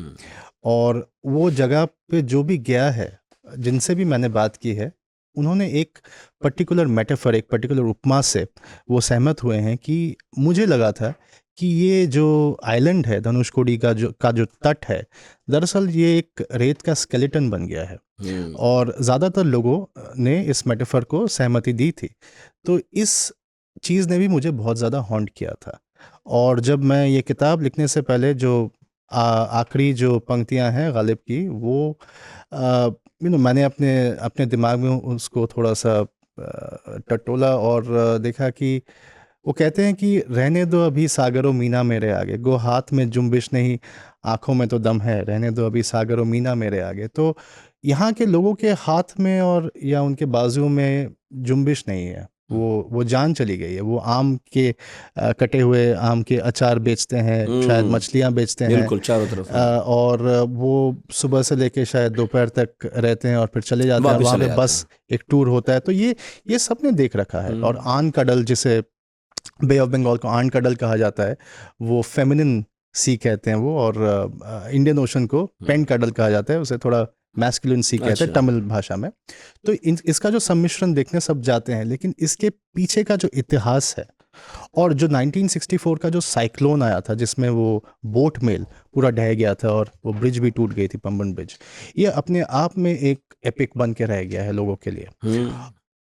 और वो जगह पे जो भी गया है, जिनसे भी मैंने बात की है, उन्होंने एक पर्टिकुलर मेटाफर, एक पर्टिकुलर उपमा से वो सहमत हुए हैं कि मुझे लगा था कि ये जो आइलैंड है धनुषकोडी का जो तट है, दरअसल ये एक रेत का स्केलेटन बन गया है। और ज़्यादातर लोगों ने इस मेटाफर को सहमति दी थी। तो इस चीज़ ने भी मुझे बहुत ज़्यादा हॉन्ट किया था। और जब मैं ये किताब लिखने से पहले जो आखिरी जो पंक्तियां हैं गालिब की, वो मैंने अपने दिमाग में उसको थोड़ा सा टटोला और देखा कि वो कहते हैं कि रहने दो अभी सागरों मीना मेरे आगे, गो हाथ में जुम्बिश नहीं आंखों में तो दम है, रहने दो अभी सागरों मीना मेरे आगे। तो यहाँ के लोगों के हाथ में और या उनके बाजुओं में जुम्बिश नहीं है, वो जान चली गई है। वो आम के कटे हुए आम के अचार बेचते हैं, शायद मछलियाँ बेचते हैं, बिल्कुल चारों तरफ। और वो सुबह से लेके शायद दोपहर तक रहते हैं और फिर चले जाते हैं। वहाँ पे बस एक टूर होता है। तो ये सबने देख रखा है। और आन कडल, जिसे बे ऑफ बंगाल को आन कडल कहा जाता है, वो फेमिनिन सी कहते हैं वो, और इंडियन ओशन को पेन कडल कहा जाता है, उसे थोड़ा मैस्कुलिन सी कहते हैं तमिल भाषा में। तो इसका जो सम्मिश्रण देखने सब जाते हैं, लेकिन इसके पीछे का जो इतिहास है, और जो 1964 का जो साइक्लोन आया था जिसमें वो बोट मेल पूरा ढह गया था और वो ब्रिज भी टूट गई थी, पंबन ब्रिज, ये अपने आप में एक एपिक बन के रह गया है लोगों के लिए।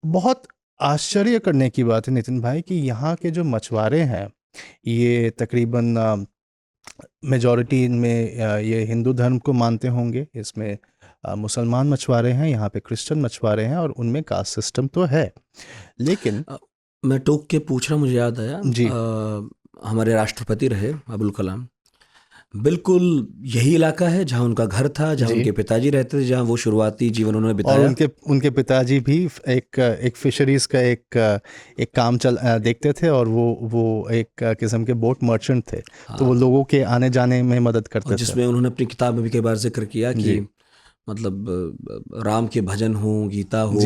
बहुत आश्चर्य करने की बात है नितिन भाई कि यहाँ के जो मछुआरे हैं, ये तकरीबन मेजॉरिटी में ये हिंदू धर्म को मानते होंगे, इसमें मुसलमान मछुआरे हैं, यहाँ पे क्रिश्चियन मछुआरे हैं, और उनमें कास्ट सिस्टम तो है। लेकिन मैं टोक के पूछ रहा, मुझे याद आया जी, हमारे राष्ट्रपति रहे अब्दुल कलाम, बिल्कुल यही इलाका है जहाँ उनका घर था, जहाँ उनके पिताजी रहते थे, जहाँ वो शुरुआती जीवन उन्होंने बिताया। और उनके पिताजी भी एक फिशरीज का एक काम देखते थे, और वो एक किस्म के बोट मर्चेंट थे। तो वो लोगों के आने जाने में मदद करते थे, जिसमें उन्होंने अपनी किताब में भी कई बार जिक्र किया कि मतलब राम के भजन हो, गीता हो,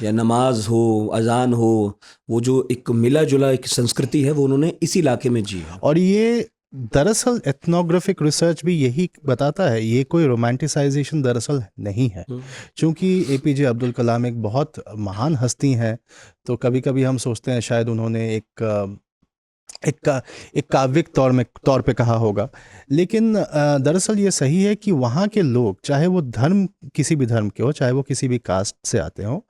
या नमाज हो, अजान हो, वो जो एक मिला जुला एक संस्कृति है वो उन्होंने इस इलाके में जी है। और ये दरअसल एथनोग्राफिक रिसर्च भी यही बताता है, ये कोई रोमांटिसाइजेशन दरअसल नहीं है। क्योंकि एपीजे अब्दुल कलाम एक बहुत महान हस्ती हैं, तो कभी कभी हम सोचते हैं शायद उन्होंने एक काव्यिक तौर पे कहा होगा, लेकिन दरअसल ये सही है कि वहाँ के लोग, चाहे वो धर्म किसी भी धर्म के हो, चाहे वो किसी भी कास्ट से आते हों,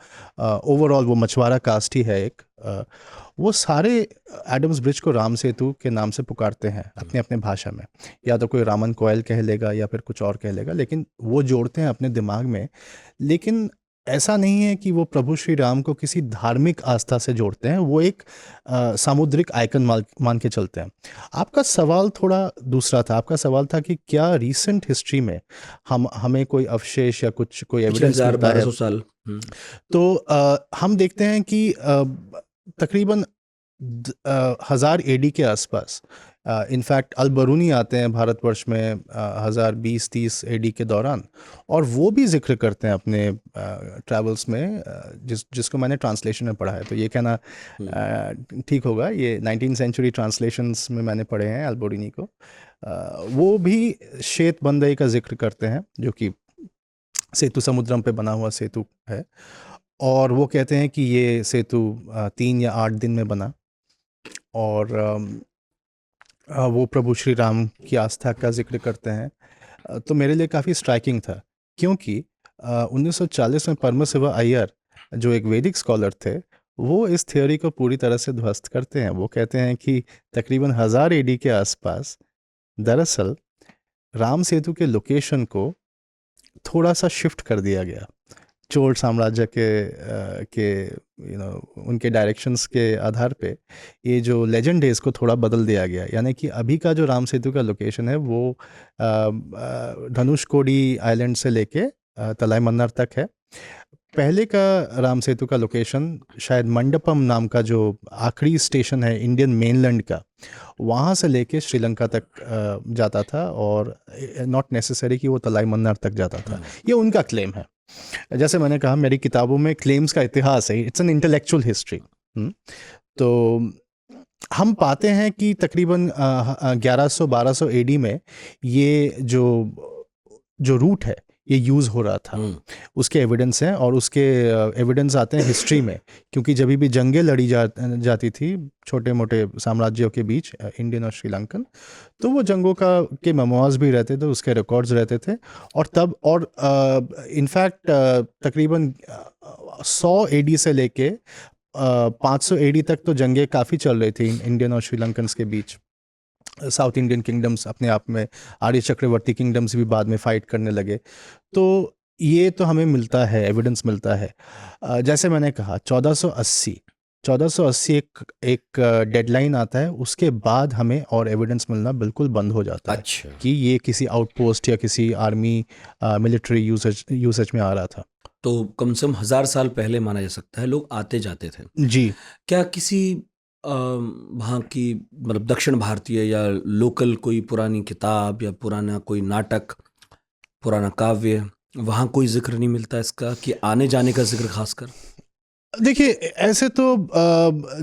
ओवरऑल वो मछुआरा कास्ट ही है एक, वो सारे एडम्स ब्रिज को राम सेतु के नाम से पुकारते हैं अपने अपने भाषा में। या तो कोई रामन कोयल कह लेगा या फिर कुछ और कह लेगा, लेकिन वो जोड़ते हैं अपने दिमाग में। लेकिन ऐसा नहीं है कि वो प्रभु श्री राम को किसी धार्मिक आस्था से जोड़ते हैं, वो एक सामुद्रिक आइकन मान के चलते हैं। आपका सवाल थोड़ा दूसरा था, आपका सवाल था कि क्या रीसेंट हिस्ट्री में हमें कोई अवशेष या कोई पिछले एविडेंस हजार मिलता बारह है। सौ साल तो हम देखते हैं कि तकरीबन 1000 एडी के आसपास इनफैक्ट अल बरूनी आते हैं भारतवर्ष में 1020-30 एडी के दौरान, और वो भी जिक्र करते हैं अपने ट्रैवल्स में, जिसको मैंने ट्रांसलेशन में पढ़ा है, तो ये कहना ठीक होगा, ये 19th सेंचुरी ट्रांसलेशंस में मैंने पढ़े हैं अल बरूनी को। वो भी श्वेत बंदई का जिक्र करते हैं, जो कि सेतु समुद्रम पे बना हुआ सेतु है, और वो कहते हैं कि ये सेतु 3 या 8 दिन में बना, और वो प्रभु श्री राम की आस्था का जिक्र करते हैं। तो मेरे लिए काफ़ी स्ट्राइकिंग था, क्योंकि 1940 में परमशिवा अय्यर जो एक वैदिक स्कॉलर थे, वो इस थ्योरी को पूरी तरह से ध्वस्त करते हैं। वो कहते हैं कि तकरीबन 1000 एडी के आसपास दरअसल राम सेतु के लोकेशन को थोड़ा सा शिफ्ट कर दिया गया, चोल साम्राज्य के उनके डायरेक्शंस के आधार पे ये जो लेजेंड है इसको थोड़ा बदल दिया गया। यानी कि अभी का जो राम सेतु का लोकेशन है वो धनुषकोडी आइलैंड से लेके तलाई मन्नार तक है। पहले का राम सेतु का लोकेशन शायद मंडपम नाम का जो आखिरी स्टेशन है इंडियन मेनलैंड का, वहाँ से लेके श्रीलंका तक जाता था, और नॉट नेसेसरी कि वो तलाई मन्नार तक जाता था। ये उनका क्लेम है। जैसे मैंने कहा, मेरी किताबों में क्लेम्स का इतिहास है, इट्स एन इंटेलेक्चुअल हिस्ट्री। तो हम पाते हैं कि तकरीबन 1100-1200 एडी में ये जो रूट है ये यूज़ हो रहा था, उसके एविडेंस हैं, और उसके एविडेंस आते हैं हिस्ट्री में, क्योंकि जब भी जंगें लड़ी जाती थी छोटे मोटे साम्राज्यों के बीच, इंडियन और श्रीलंकन, तो वो जंगों के मेमोइर्स भी रहते थे, उसके रिकॉर्ड्स रहते थे। और तब और इनफैक्ट तकरीबन 100 एडी से लेके 500 एडी तक तो जंगें काफ़ी चल रही थी इंडियन और श्रीलंकन्स के बीच। साउथ इंडियन किंगडम्स अपने आप में, आर्य चक्रवर्ती किंगडम्स भी बाद में फाइट करने लगे। तो ये तो हमें मिलता है, एविडेंस मिलता है। जैसे मैंने कहा 1480 एक डेडलाइन आता है, उसके बाद हमें और एविडेंस मिलना बिल्कुल बंद हो जाता है कि ये किसी आउटपोस्ट या किसी आर्मी मिलिट्री यूसेज में आ रहा था। तो कम से कम 1000 साल पहले माना जा सकता है लोग आते जाते थे। जी। क्या किसी वहाँ की मतलब दक्षिण भारतीय या लोकल कोई पुरानी किताब या पुराना कोई नाटक, पुराना काव्य, वहाँ कोई जिक्र नहीं मिलता इसका कि आने जाने का जिक्र खासकर? देखिए, ऐसे तो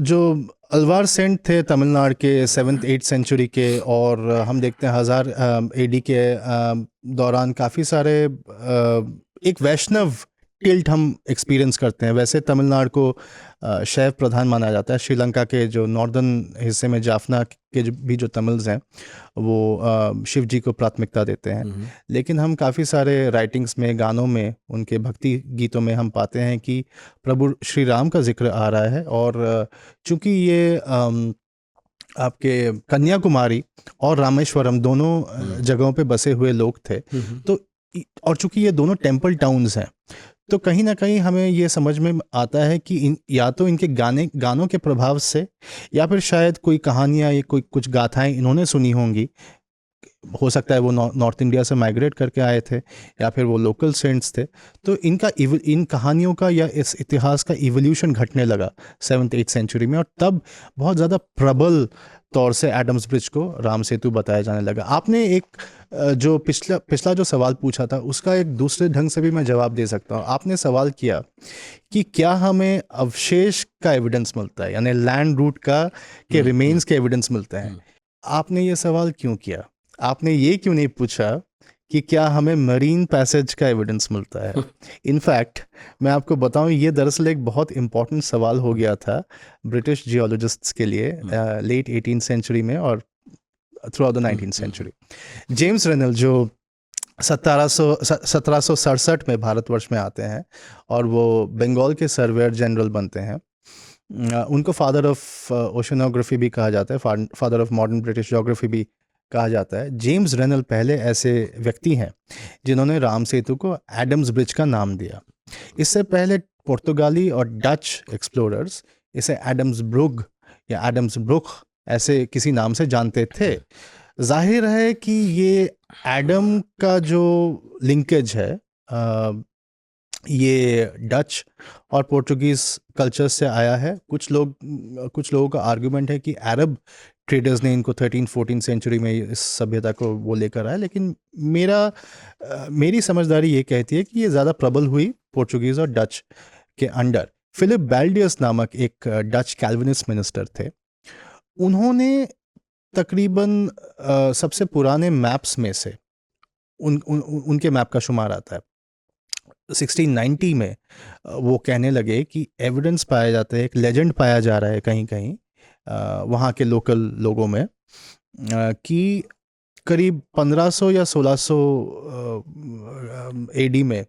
जो अलवार सेंट थे तमिलनाडु के 7th-8th सेंचुरी के, और हम देखते हैं 1000 एडी के दौरान काफ़ी सारे एक वैष्णव टिल्ट हम एक्सपीरियंस करते हैं। वैसे तमिलनाडु को शैव प्रधान माना जाता है। श्रीलंका के जो नॉर्दर्न हिस्से में जाफना के भी जो तमिल्स हैं वो शिव जी को प्राथमिकता देते हैं, लेकिन हम काफ़ी सारे राइटिंग्स में, गानों में, उनके भक्ति गीतों में हम पाते हैं कि प्रभु श्री राम का जिक्र आ रहा है। और चूँकि ये आपके कन्याकुमारी और रामेश्वरम दोनों जगहों पे बसे हुए लोग थे, तो और चूंकि ये दोनों टेम्पल टाउन्स हैं, तो कहीं ना कहीं हमें ये समझ में आता है कि या तो इनके गानों के प्रभाव से, या फिर शायद कोई कहानियाँ या कुछ गाथाएं इन्होंने सुनी होंगी। हो सकता है वो नॉर्थ इंडिया से माइग्रेट करके आए थे, या फिर वो लोकल सेंट्स थे। तो इन कहानियों का या इस इतिहास का इवोल्यूशन घटने लगा 7th-8th सेंचुरी में, और तब बहुत ज़्यादा प्रबल तौर से एडम्स ब्रिज को राम सेतु बताया जाने लगा। आपने एक जो पिछला जो सवाल पूछा था, उसका एक दूसरे ढंग से भी मैं जवाब दे सकता हूँ। आपने सवाल किया कि क्या हमें अवशेष का एविडेंस मिलता है, यानी लैंड रूट के रिमेन्स के एविडेंस मिलते हैं। आपने ये सवाल क्यों किया? आपने ये क्यों नहीं पूछा कि क्या हमें मरीन पैसेज का एविडेंस मिलता है? इनफैक्ट मैं आपको बताऊं, ये दरअसल एक बहुत इंपॉर्टेंट सवाल हो गया था ब्रिटिश जियोलॉजिस्ट्स के लिए लेट 18th सेंचुरी में और throughout the 19th century. James Rennell जो 1767 में भारतवर्ष में आते हैं और वो बंगाल के सर्वेयर जनरल बनते हैं। उनको फादर ऑफ ओशनोग्राफी भी कहा जाता है, father of modern British geography भी कहा जाता है। जेम्स रेनल पहले ऐसे व्यक्ति हैं जिन्होंने राम सेतु को एडम्स ब्रिज का नाम दिया। इससे पहले पुर्तगाली और डच एक्सप्लोरर्स इसे एडम्स ब्रुग या एडम्स ब्रुक ऐसे किसी नाम से जानते थे। जाहिर है कि ये एडम का जो लिंकेज है ये डच और पोर्चुगीज कल्चर से आया है। कुछ लोगों का आर्गुमेंट है कि अरब ट्रेडर्स ने इनको 13-14 सेंचुरी में इस सभ्यता को वो लेकर आया, लेकिन मेरी समझदारी ये कहती है कि ये ज़्यादा प्रबल हुई पोर्चुगीज़ और डच के अंडर। फिलिप बैल्डियस नामक एक डच कैल्विनिस्ट मिनिस्टर थे। उन्होंने तकरीबन सबसे पुराने मैप्स में से उनके मैप का शुमार आता है 1690 में। वो कहने लगे कि एविडेंस पाया जाता है, एक लेजेंड पाया जा रहा है कहीं कहीं वहाँ के लोकल लोगों में कि करीब 1500 या 1600 एडी में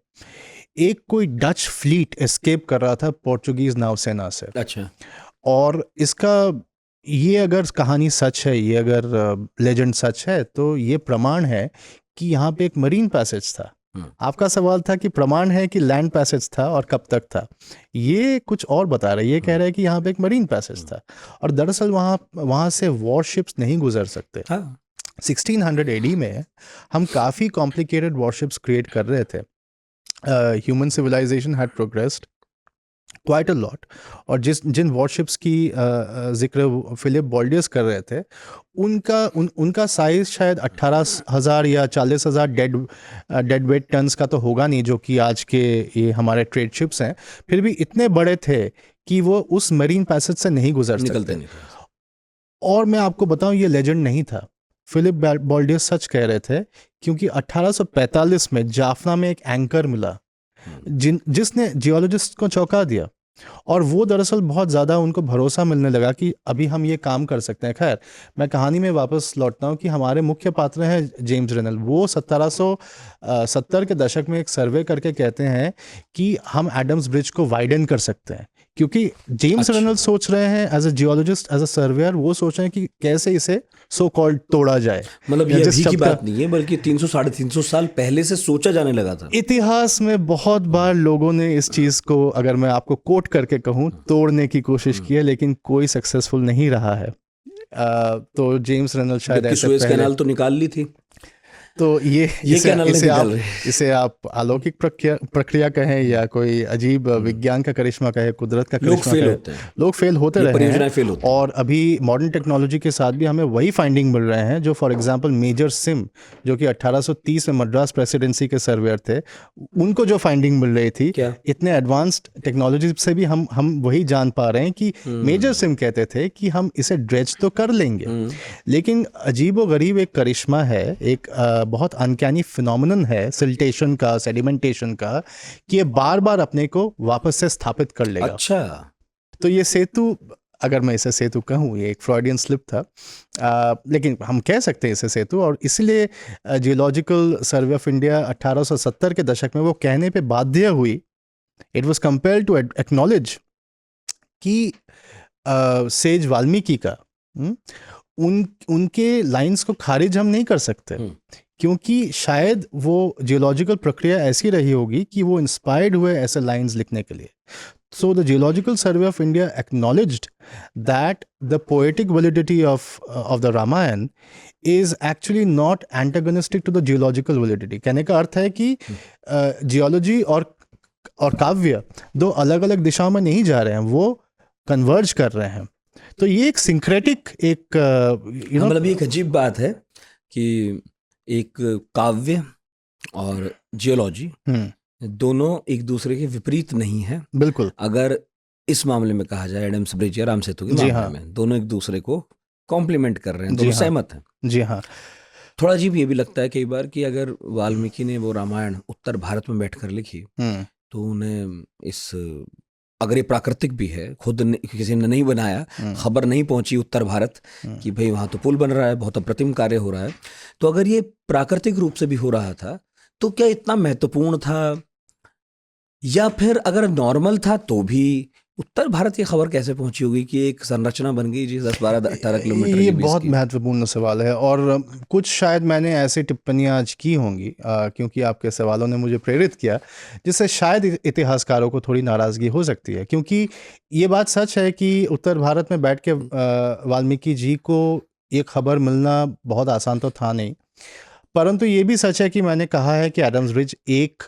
एक कोई डच फ्लीट एस्केप कर रहा था पोर्चुगीज नौसेना से। अच्छा। और इसका ये अगर कहानी सच है, ये अगर लेजेंड सच है, तो ये प्रमाण है कि यहाँ पे एक मरीन पैसेज था। आपका सवाल था कि प्रमाण है कि लैंड पैसेज था और कब तक था। ये कुछ और बता रहे, ये कह रहे हैं कि यहाँ पे एक मरीन पैसेज था और दरअसल वहाँ से वॉरशिप्स नहीं गुजर सकते। 1600 एडी में हम काफ़ी कॉम्प्लिकेटेड वॉरशिप्स क्रिएट कर रहे थे। Human civilization had progressed quite a lot, और जिन वॉरशिप्स की जिक्र फिलिप बॉल्डियस कर रहे थे उनका साइज शायद 18,000 या 40,000 डेड वेट टन्स का तो होगा नहीं, जो कि आज के ये हमारे ट्रेड शिप्स हैं। फिर भी इतने बड़े थे कि वो उस मरीन पैसेज से नहीं गुजर सकते। और मैं आपको बताऊं, ये लेजेंड नहीं था, फिलिप बॉल्डियस सच कह रहे थे, क्योंकि 1845 में जाफना में एक एंकर मिला जिसने जियोलॉजिस्ट को चौंका दिया, और वो दरअसल बहुत ज़्यादा उनको भरोसा मिलने लगा कि अभी हम ये काम कर सकते हैं। खैर, मैं कहानी में वापस लौटता हूँ कि हमारे मुख्य पात्र हैं जेम्स रेनल। वो 1770 के दशक में एक सर्वे करके कहते हैं कि हम एडम्स ब्रिज को वाइडन कर सकते हैं, क्योंकि जेम्स रेनल सोच रहे हैं as a geologist, as a surveyor, वो सोच रहे हैं कि कैसे इसे सो कॉल्ड तोड़ा जाए। मतलब ये अभी की बात नहीं है, बल्कि 300-350 साल पहले से सोचा जाने लगा था। इतिहास में बहुत बार लोगों ने इस चीज़ को, अगर मैं आपको कोट करके कहूँ, तोड़ने की कोशिश की है, लेकिन कोई सक्सेसफुल नहीं रहा है। तो जेम्स रेनल शायद ऐसे सुएज कैनाल तो निकाल ली थी। तो इसे आप अलौकिक प्रक्रिया कहें या कोई अजीब विज्ञान का करिश्मा कहें, कुदरत का करिश्मा कहें, लोग फेल होते रहे हैं। और अभी मॉडर्न टेक्नोलॉजी के साथ भी हमें वही फाइंडिंग मिल रहे हैं, जो फॉर एग्जांपल मेजर सिम, जो कि 1830 में मद्रास प्रेसिडेंसी के सर्वेयर थे, उनको जो फाइंडिंग मिल रही थी, इतने एडवांस्ड टेक्नोलॉजी से भी हम वही जान पा रहे हैं कि मेजर सिम कहते थे कि हम इसे ड्रेज तो कर लेंगे, लेकिन अजीबोगरीब एक करिश्मा है, एक बहुत अनकैनी फिनोमिनन है सिल्टेशन का, सेडिमेंटेशन का, कि ये बार बार अपने को वापस से स्थापित कर लेगा। अच्छा। तो ये सेतु, अगर मैं इसे सेतु कहूँ, ये एक फ्रॉइडियन स्लिप था, लेकिन हम कह सकते हैं इसे सेतु। और इसलिए जियोलॉजिकल सर्वे ऑफ इंडिया 1870 के दशक में वो कहने पे बाध्य हुई, it was compelled to acknowledge कि सेज वाल्मीकि का उनके लाइंस को खारिज हम नहीं कर सकते, क्योंकि शायद वो जियोलॉजिकल प्रक्रिया ऐसी रही होगी कि वो इंस्पायर्ड हुए ऐसे लाइंस लिखने के लिए। So the geological survey of India acknowledged that the poetic validity of the Ramayana is actually not antagonistic to the geological validity. कहने का अर्थ है कि जियोलॉजी और काव्य दो अलग अलग दिशाओं में नहीं जा रहे हैं, वो कन्वर्ज कर रहे हैं। तो ये एक सिंक्रेटिक मतलब एक अजीब बात है कि एक काव्य और जियोलॉजी दोनों एक दूसरे के विपरीत नहीं है। बिल्कुल। अगर इस मामले में कहा जाए, एडम्स ब्रिज या राम सेतु के मामले में, दोनों एक दूसरे को कॉम्प्लीमेंट कर रहे हैं, दोनों सहमत हैं। जी हाँ। थोड़ा अजीब ये भी लगता है कई बार कि अगर वाल्मीकि ने वो रामायण उत्तर भारत में बैठकर लिखी, तो उन्हें इस, अगर ये प्राकृतिक भी है, खुद किसी ने नहीं बनाया, खबर नहीं पहुंची उत्तर भारत कि भाई वहां तो पुल बन रहा है, बहुत अप्रतिम कार्य हो रहा है, तो अगर ये प्राकृतिक रूप से भी हो रहा था तो क्या इतना महत्वपूर्ण था? या फिर अगर नॉर्मल था तो भी उत्तर भारत की खबर कैसे पहुंची होगी कि एक संरचना बन गई जी 10-12-18 किलोमीटर ये के बीच बहुत की? महत्वपूर्ण सवाल है और कुछ शायद मैंने ऐसी टिप्पणियां आज की होंगी क्योंकि आपके सवालों ने मुझे प्रेरित किया, जिससे शायद इतिहासकारों को थोड़ी नाराज़गी हो सकती है, क्योंकि ये बात सच है कि उत्तर भारत में बैठ के वाल्मीकि जी को ये खबर मिलना बहुत आसान तो था नहीं, परंतु ये भी सच है कि मैंने कहा है कि एडम्स ब्रिज एक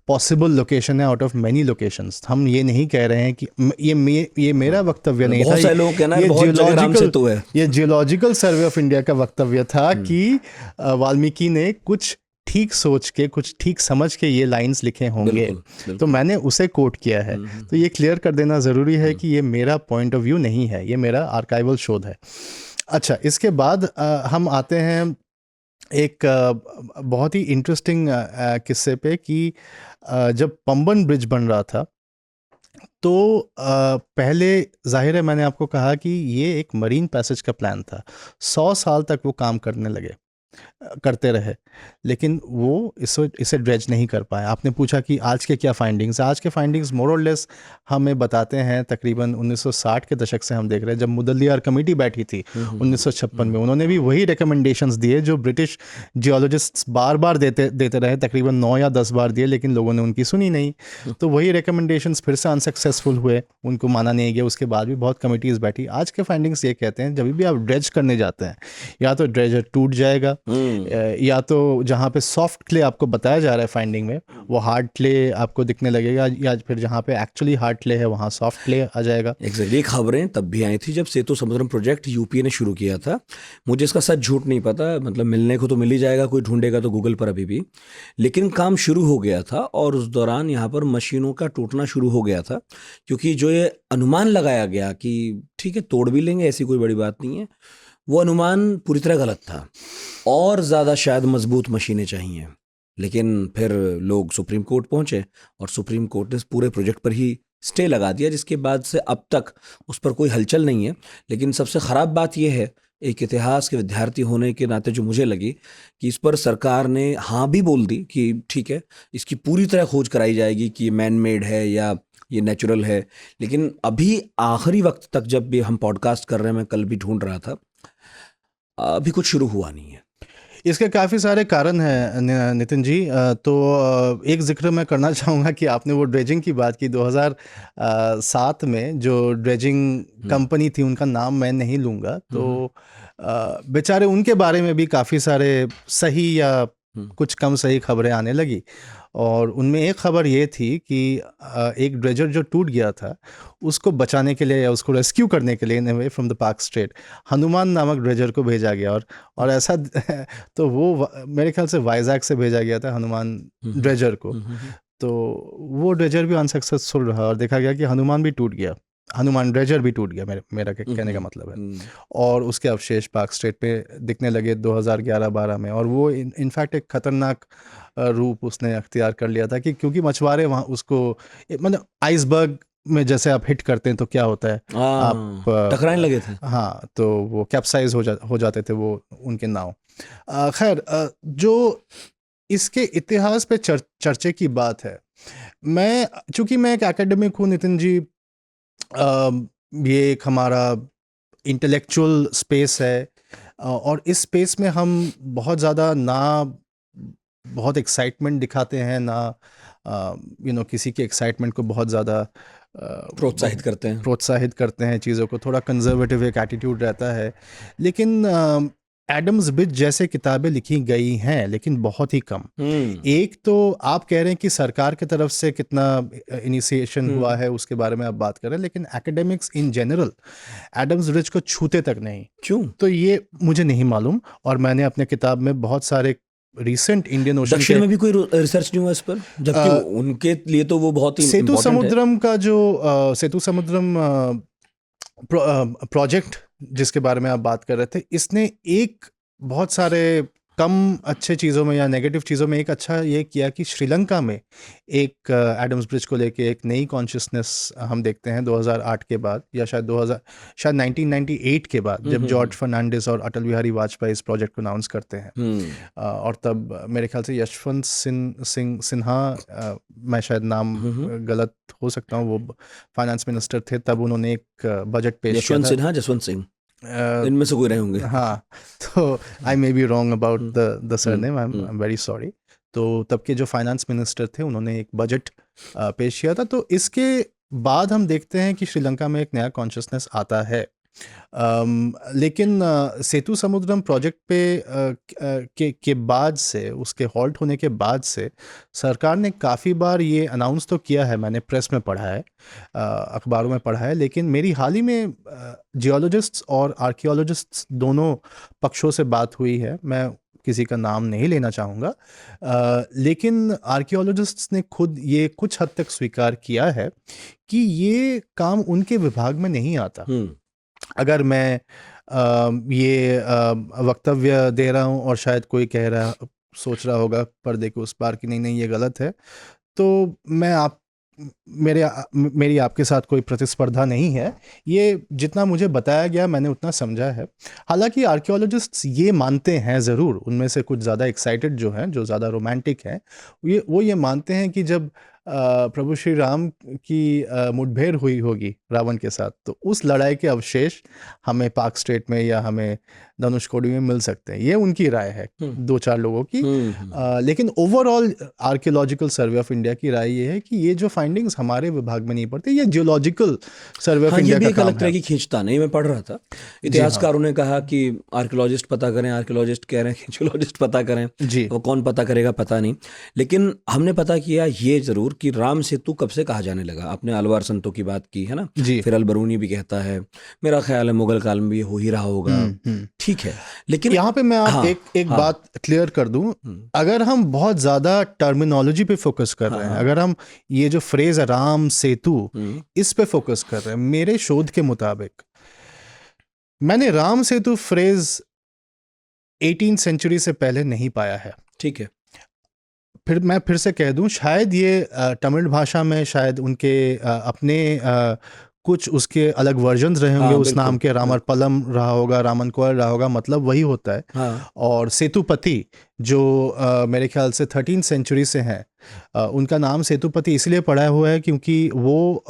पॉसिबल लोकेशन है आउट ऑफ मेनी लोकेशंस। हम ये नहीं कह रहे हैं कि ये मेरा वक्तव्य नहीं था, बहुत सारे लोग कहना है ये बहुत जगह राम सेतु है। ये जियोलॉजिकल सर्वे ऑफ इंडिया का वक्तव्य था कि वाल्मीकि ने कुछ ठीक सोच के, कुछ ठीक समझ के ये लाइंस लिखे होंगे। बिल्कुल। तो मैंने उसे कोट किया है। तो ये क्लियर कर देना ज़रूरी है कि ये मेरा पॉइंट ऑफ व्यू नहीं है, ये मेरा आर्काइवल शोध है। अच्छा, इसके बाद हम आते हैं एक बहुत ही इंटरेस्टिंग किस्से पे कि जब पंबन ब्रिज बन रहा था तो पहले जाहिर है मैंने आपको कहा कि ये एक मरीन पैसेज का प्लान था। 100 साल तक वो काम करते रहे, लेकिन वो इसे ड्रेज नहीं कर पाए। आपने पूछा कि आज के क्या फाइंडिंग्स, आज के फाइंडिंग्स मोर और लेस हमें बताते हैं तकरीबन 1960 के दशक से हम देख रहे हैं, जब मुदल्लियार कमेटी बैठी थी 1956 में, उन्होंने भी वही रिकमेंडेशंस दिए जो ब्रिटिश जियोलॉजिस्ट्स बार बार देते रहे, तकरीबन 9 या 10 बार दिए, लेकिन लोगों ने उनकी सुनी नहीं। तो वही रिकमेंडेशंस फिर से अनसक्सेसफुल हुए, उनको माना नहीं गया। उसके बाद भी बहुत कमेटीज़ बैठी। आज के फाइंडिंग्स ये कहते हैं जब भी आप ड्रेज करने जाते हैं, या तो ड्रेजर टूट जाएगा, या तो जहाँ पे सॉफ्ट क्ले आपको बताया जा रहा है फाइंडिंग में वो हार्ड क्ले आपको दिखने लगेगा, या फिर जहाँ पे एक्चुअली हार्ड क्ले है वहाँ सॉफ्ट क्ले आ जाएगा। एग्जैक्टली। खबरें तब भी आई थी जब सेतु समुद्रम प्रोजेक्ट यूपीए ने शुरू किया था। मुझे इसका सच झूठ नहीं पता, मतलब मिलने को तो मिल ही जाएगा, कोई ढूंढेगा तो गूगल पर अभी भी। लेकिन काम शुरू हो गया था और उस दौरान यहाँ पर मशीनों का टूटना शुरू हो गया था, क्योंकि जो ये अनुमान लगाया गया कि ठीक है तोड़ भी लेंगे, ऐसी कोई बड़ी बात नहीं है, वो अनुमान पूरी तरह गलत था। और ज़्यादा शायद मजबूत मशीनें चाहिए। लेकिन फिर लोग सुप्रीम कोर्ट पहुंचे और सुप्रीम कोर्ट ने पूरे प्रोजेक्ट पर ही स्टे लगा दिया, जिसके बाद से अब तक उस पर कोई हलचल नहीं है। लेकिन सबसे ख़राब बात यह है, एक इतिहास के विद्यार्थी होने के नाते जो मुझे लगी, कि इस पर सरकार ने हाँ भी बोल दी कि ठीक है इसकी पूरी तरह खोज कराई जाएगी कि ये मैन मेड है या ये नेचुरल है। लेकिन अभी आखिरी वक्त तक जब भी हम पॉडकास्ट कर रहे हैं, मैं कल भी ढूंढ रहा था, अभी कुछ शुरू हुआ नहीं है। इसके काफ़ी सारे कारण हैं नितिन जी। तो एक जिक्र मैं करना चाहूँगा कि आपने वो ड्रेजिंग की बात की। 2007 में जो ड्रेजिंग कंपनी थी, उनका नाम मैं नहीं लूँगा, तो बेचारे उनके बारे में भी काफ़ी सारे सही या कुछ कम सही खबरें आने लगी। और उनमें एक खबर ये थी कि एक ड्रेजर जो टूट गया था उसको बचाने के लिए या उसको रेस्क्यू करने के लिए in way from the Palk Strait Hanuman नामक ड्रेजर को भेजा गया। और ऐसा तो वो मेरे ख्याल से वाइजैक से भेजा गया था हनुमान ड्रेजर को। तो वो ड्रेजर भी अनसक्सेसफुल रहा और देखा गया कि हनुमान भी टूट गया, हनुमान ड्रेजर भी टूट गया, मेरा कहने का मतलब है। और उसके अवशेष पार्क स्ट्रेट पे दिखने लगे 2011-12 में। और वो इनफैक्ट एक खतरनाक रूप उसने अख्तियार कर लिया था कि क्योंकि मछुआरे वहाँ उसको मतलब आइसबर्ग में जैसे आप हिट करते हैं तो क्या होता है, आप टकराने लगे थे। हाँ, तो वो कैप्साइज हो जाते थे वो उनके नाव। खैर, जो इसके इतिहास पे चर्चे की बात है, चूंकि मैं एक एकेडमिक हूँ नितिन जी, ये एक हमारा इंटेलेक्चुअल स्पेस है और इस स्पेस में हम बहुत ज़्यादा ना बहुत एक्साइटमेंट दिखाते हैं, ना किसी के एक्साइटमेंट को बहुत ज़्यादा प्रोत्साहित करते हैं चीज़ों को। थोड़ा कंजर्वेटिव एक एटीट्यूड रहता है। लेकिन एडम्स ब्रिज जैसे किताबें लिखी गई हैं, लेकिन बहुत ही कम। एक तो आप कह रहे हैं कि सरकार की तरफ से कितना इनिशिएशन हुआ है उसके बारे में आप बात कर रहे हैं, लेकिन academics in general Adam's bridge को छूते तक नहीं। क्यों? तो ये मुझे नहीं मालूम। और मैंने अपने किताब में बहुत सारे रिसेंट इंडियन ओशन दक्षिण में भी कोई रिसर्च नहीं हुआ इस पर, जबकि उनके लिए तो वो बहुत ही सेतु समुद्रम का जो सेतु समुद्रम प्रोजेक्ट जिसके बारे में आप बात कर रहे थे, इसने एक बहुत सारे कम अच्छे चीज़ों में या नेगेटिव चीज़ों में एक अच्छा ये किया कि श्रीलंका में एक एडम्स ब्रिज को लेके एक नई कॉन्शियसनेस हम देखते हैं 2008 के बाद, या शायद 1998 के बाद, जब जॉर्ज फर्नांडिस और अटल बिहारी वाजपेयी इस प्रोजेक्ट को अनाउंस करते हैं। और तब मेरे ख्याल से यशवंत सिन्हा, मैं शायद नाम गलत हो सकता हूँ, वो फाइनेंस मिनिस्टर थे तब, उन्होंने एक बजट पेश किया यशवंत था। सिन्हा, जसवंत सिंह, इनमें से कोई रहे होंगे। हाँ, तो I may be wrong about the surname, I am very sorry. तो तब के जो फाइनेंस मिनिस्टर थे उन्होंने एक बजट पेश किया था। तो इसके बाद हम देखते हैं कि श्रीलंका में एक नया कॉन्शियसनेस आता है। लेकिन सेतु समुद्रम प्रोजेक्ट पे के बाद से, उसके हॉल्ट होने के बाद से सरकार ने काफ़ी बार ये अनाउंस तो किया है, मैंने प्रेस में पढ़ा है, अखबारों में पढ़ा है, लेकिन मेरी हाल ही में जियोलॉजिस्ट्स और आर्कियोलॉजिस्ट्स दोनों पक्षों से बात हुई है, मैं किसी का नाम नहीं लेना चाहूँगा, लेकिन आर्कियोलॉजिस्ट्स ने खुद ये कुछ हद तक स्वीकार किया है कि ये काम उनके विभाग में नहीं आता। अगर मैं ये वक्तव्य दे रहा हूँ और शायद कोई सोच रहा होगा पर्दे के उस पार कि नहीं ये गलत है, तो मेरी आपके साथ कोई प्रतिस्पर्धा नहीं है। ये जितना मुझे बताया गया मैंने उतना समझा है। हालांकि आर्कियोलॉजिस्ट्स ये मानते हैं ज़रूर, उनमें से कुछ ज़्यादा एक्साइटेड जो हैं, जो ज़्यादा रोमांटिक हैं, वो ये मानते हैं कि जब प्रभु श्री राम की मुठभेड़ हुई होगी रावण के साथ, तो उस लड़ाई के अवशेष हमें पाक स्ट्रेट में या हमें धनुषकोडी में मिल सकते हैं। ये उनकी राय है, 2-4 लोगों की। लेकिन overall archaeological survey of India की राय ये है कि ये जो फाइंडिंग्स हमारे विभाग में नहीं पड़ती, ये जियोलॉजिकल सर्वे ऑफ इंडिया का काम है। ये भी एक अलग तरह की खींचतान है, मैं पढ़ रहा था, इतिहासकारों ने कहा कि आर्कियोलॉजिस्ट पता करें, आर्कियोलॉजिस्ट कह रहे हैं कि जियोलॉजिस्ट पता करें, वो कौन पता करेगा पता नहीं। लेकिन हमने पता किया ये जरूर कि राम सेतु कब से कहा जाने लगा। आपने अलवार संतों की बात की है ना, फिर अलबरूनी भी कहता है, मेरा ख्याल है मुगल काल में भी हो ही रहा होगा, ठीक है। लेकिन यहाँ पे मैं एक बात क्लियर कर दूं, अगर हम बहुत ज्यादा टर्मिनोलॉजी पे फोकस कर रहे हैं, अगर हम ये जो फ्रेज राम सेतु इस पे फोकस कर रहे हैं, मेरे शोध के मुताबिक मैंने राम सेतु फ्रेज 18वीं सेंचुरी से पहले नहीं पाया है। ठीक है, मैं फिर से कह दूं, शायद ये तमिल भाषा में शायद उनके अपने कुछ उसके अलग वर्जन्स रहे होंगे, उस नाम के रामर पलम रहा होगा, रामन कोयल रहा होगा, मतलब वही होता है। और सेतुपति जो मेरे ख्याल से 13वीं सेंचुरी से हैं, उनका नाम सेतुपति इसलिए पड़ा हुआ है क्योंकि वो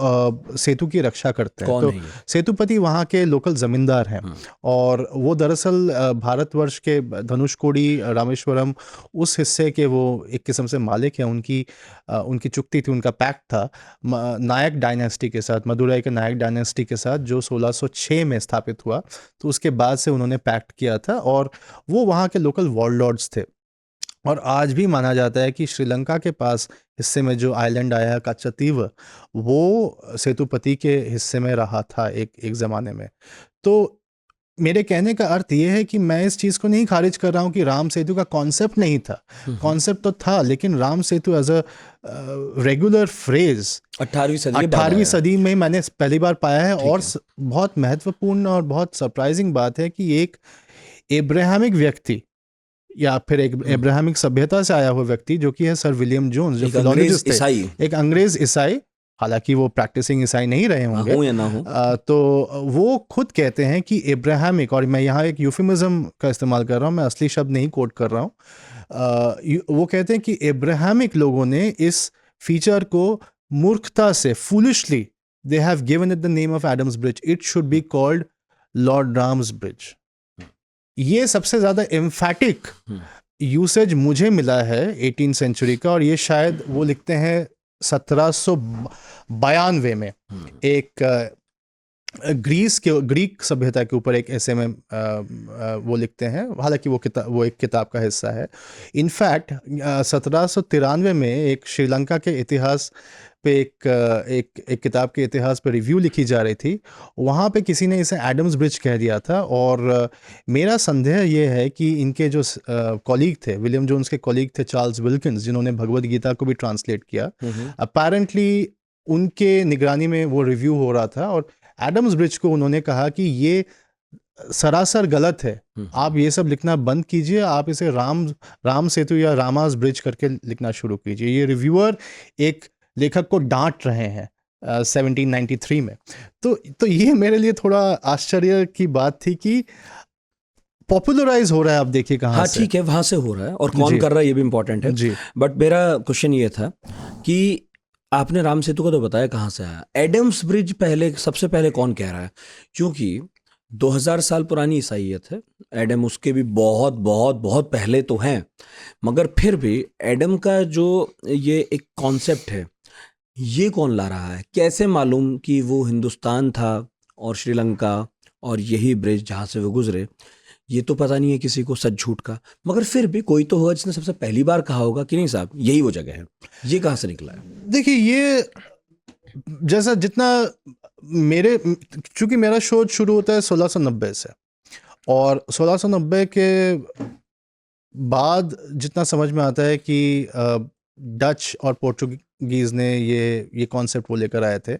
सेतु की रक्षा करते हैं। तो सेतुपति वहाँ के लोकल ज़मींदार हैं, और वो दरअसल भारतवर्ष के धनुषकोडी, रामेश्वरम, उस हिस्से के वो एक किस्म से मालिक हैं। उनकी चुक्ति थी, उनका पैक्ट था नायक डायनेस्टी के साथ, मदुरई के नायक डायनेस्टी के साथ, जो 1606 में स्थापित हुआ। तो उसके बाद से उन्होंने पैक्ट किया था, और वो वहाँ के लोकल वॉरलॉर्ड्स थे। और आज भी माना जाता है कि श्रीलंका के पास हिस्से में जो आइलैंड आया है काचतीव, वो सेतुपति के हिस्से में रहा था एक ज़माने में। तो मेरे कहने का अर्थ ये है कि मैं इस चीज़ को नहीं खारिज कर रहा हूँ कि राम सेतु का कॉन्सेप्ट नहीं था, कॉन्सेप्ट तो था, लेकिन Ram Setu as a regular phrase 18वीं सदी में मैंने पहली बार पाया है। और बहुत महत्वपूर्ण और बहुत सरप्राइजिंग बात है कि एक एब्राहमिक व्यक्ति या फिर एक एब्राहमिक सभ्यता से आया हुआ व्यक्ति, जो कि है सर विलियम जोन्स, जो फिलोलॉजिस्ट थे, एक अंग्रेज ईसाई, हालांकि वो प्रैक्टिसिंग ईसाई नहीं रहे होंगे, हो या ना हो, तो वो खुद कहते हैं कि एब्राहमिक, और मैं यहाँ एक यूफिमिज्म का इस्तेमाल कर रहा हूँ, मैं असली शब्द नहीं कोट कर रहा हूँ, वो कहते हैं कि एब्राहमिक लोगों ने इस फीचर को मूर्खता से, foolishly, they have given it the name of Adam's bridge, it should be called lord Ram's bridge. ये सबसे ज़्यादा एम्फैटिक यूसेज मुझे मिला है 18वीं सेंचुरी का, और ये शायद वो लिखते हैं 1792 में एक ग्रीक सभ्यता के ऊपर एक ऐसे में वो लिखते हैं। हालांकि वो एक किताब का हिस्सा है। इनफैक्ट 1793 में एक श्रीलंका के इतिहास पे एक किताब के इतिहास पे रिव्यू लिखी जा रही थी, वहाँ पे किसी ने इसे एडम्स ब्रिज कह दिया था। और मेरा संदेह ये है कि इनके जो कॉलीग थे, विलियम जोन्स के कॉलीग थे चार्ल्स विल्किंस, जिन्होंने भगवद गीता को भी ट्रांसलेट किया, अपेरेंटली उनके निगरानी में वो रिव्यू हो रहा था, और एडम्स ब्रिज को उन्होंने कहा कि ये सरासर गलत है। आप ये सब लिखना बंद कीजिए, आप इसे राम सेतु या रामास ब्रिज करके लिखना शुरू कीजिए। ये रिव्यूअर एक लेखक को डांट रहे हैं 1793 में। तो ये मेरे लिए थोड़ा आश्चर्य की बात थी कि पॉपुलराइज हो रहा है, आप देखिए कहाँ हाँ से। ठीक है, वहाँ से हो रहा है, और कौन जी। कर रहा है ये भी इम्पोर्टेंट है। जी। बट मेरा क्वेश्चन ये था कि आपने राम सेतु का तो बताया कहाँ से आया, एडम्स ब्रिज पहले सबसे पहले कौन कह रहा है? क्योंकि 2000 साल पुरानी ईसाइयत है, एडम उसके भी बहुत बहुत बहुत पहले तो हैं, मगर फिर भी एडम का जो ये एक कॉन्सेप्ट है, ये कौन ला रहा है? कैसे मालूम कि वो हिंदुस्तान था और श्रीलंका और यही ब्रिज जहाँ से वो गुजरे? ये तो पता नहीं है किसी को सच झूठ का, मगर फिर भी कोई तो होगा जिसने सबसे पहली बार कहा होगा कि नहीं साहब यही वो जगह है। ये कहाँ से निकला है? देखिए, ये जैसा जितना चूंकि मेरा शोध शुरू होता है 1690 से, और 1690 के बाद जितना समझ में आता है कि डच और पोर्चुगीज़ ने ये कॉन्सेप्ट वो लेकर आए थे,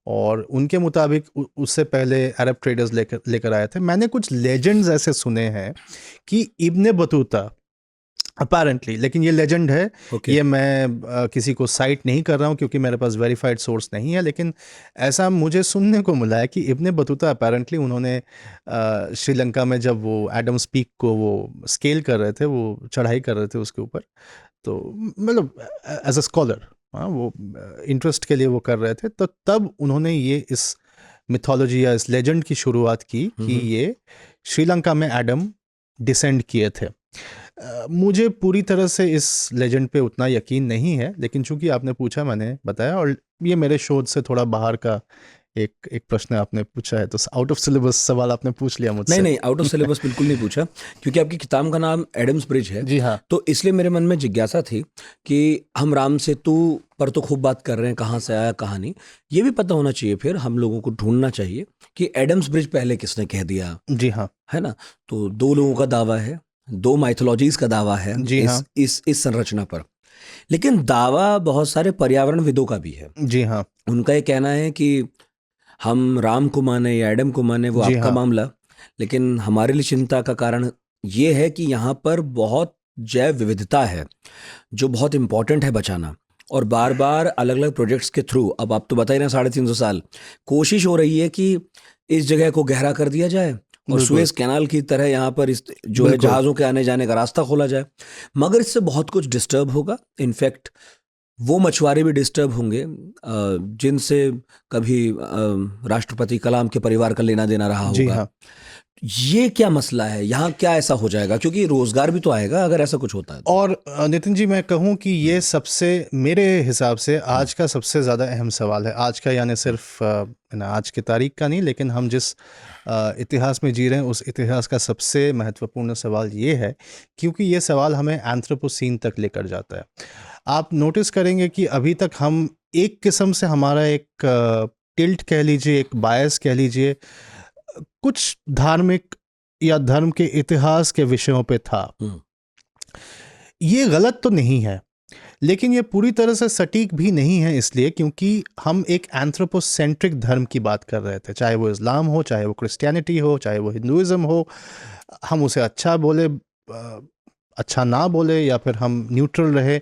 और उनके मुताबिक उससे पहले अरब ट्रेडर्स लेकर आए थे। मैंने कुछ लेजेंड्स ऐसे सुने हैं कि इब्ने बतूता अपेरेंटली, लेकिन ये लेजेंड है। ये मैं किसी को साइट नहीं कर रहा हूँ क्योंकि मेरे पास वेरीफाइड सोर्स नहीं है, लेकिन ऐसा मुझे सुनने को मिला है कि इब्ने बतूता अपेरेंटली उन्होंने श्रीलंका में जब वो एडम्स पीक को वो स्केल कर रहे थे, वो चढ़ाई कर रहे थे उसके ऊपर, तो मतलब एज अ स्कॉलर, हाँ, वो इंटरेस्ट के लिए वो कर रहे थे, तो तब उन्होंने ये इस मिथोलॉजी या इस लेजेंड की शुरुआत की कि ये श्रीलंका में एडम डिसेंड किए थे। मुझे पूरी तरह से इस लेजेंड पे उतना यकीन नहीं है, लेकिन चूंकि आपने पूछा मैंने बताया, और ये मेरे शोध से थोड़ा बाहर का एक प्रश्न आपने पूछा है, तो आउट ऑफ सिलेबस सवाल आपने पूछ लिया मुझसे। नहीं, आउट ऑफ सिलेबस बिल्कुल नहीं पूछा, क्योंकि आपकी किताब का नाम एडम्स ब्रिज है। जी हाँ। तो इसलिए मेरे मन में जिज्ञासा थी कि हम राम सेतु पर तो खूब बात कर रहे हैं, कहाँ से आया कहाँ नहीं, ये भी पता होना चाहिए, फिर हम लोगों को ढूंढना चाहिए कि एडम्स ब्रिज पहले किसने कह दिया। जी हाँ। है ना? तो दो लोगों का दावा है, दो माइथोलॉजीज का दावा है जी हाँ। इस संरचना पर, लेकिन दावा बहुत सारे पर्यावरणविदों का भी है। जी हाँ। उनका ये कहना है कि हम राम को माने या एडम को माने, वो आपका मामला, लेकिन हमारे लिए चिंता का कारण ये है कि यहाँ पर बहुत जैव विविधता है जो बहुत इंपॉर्टेंट है बचाना, और बार बार अलग अलग प्रोजेक्ट्स के थ्रू, अब आप तो बता ही ना 350 साल कोशिश हो रही है कि इस जगह को गहरा कर दिया जाए और सुएज कैनाल की तरह यहाँ पर इस जो है जहाज़ों के आने जाने का रास्ता खोला जाए, मगर इससे बहुत कुछ डिस्टर्ब होगा। इनफैक्ट वो मछुआरे भी डिस्टर्ब होंगे जिनसे कभी राष्ट्रपति कलाम के परिवार का लेना देना रहा होगा। हाँ। ये क्या मसला है यहाँ, क्या ऐसा हो जाएगा? क्योंकि रोजगार भी तो आएगा अगर ऐसा कुछ होता है तो। और नितिन जी, मैं कहूँ कि ये सबसे, मेरे हिसाब से आज का सबसे ज़्यादा अहम सवाल है। आज का यानी सिर्फ आज की तारीख का नहीं, लेकिन हम जिस इतिहास में जी रहे हैं उस इतिहास का सबसे महत्वपूर्ण सवाल ये है, क्योंकि ये सवाल हमें एंथ्रोपोसीन तक लेकर जाता है। आप नोटिस करेंगे कि अभी तक हम एक किस्म से हमारा एक टिल्ट कह लीजिए, एक बायस कह लीजिए, कुछ धार्मिक या धर्म के इतिहास के विषयों पे था। ये गलत तो नहीं है, लेकिन ये पूरी तरह से सटीक भी नहीं है, इसलिए क्योंकि हम एक एंथ्रोपोसेंट्रिक धर्म की बात कर रहे थे, चाहे वो इस्लाम हो, चाहे वो क्रिश्चियनिटी हो, चाहे वो हिंदुइज्म हो। हम उसे अच्छा बोले, अच्छा ना बोले, या फिर हम न्यूट्रल रहे,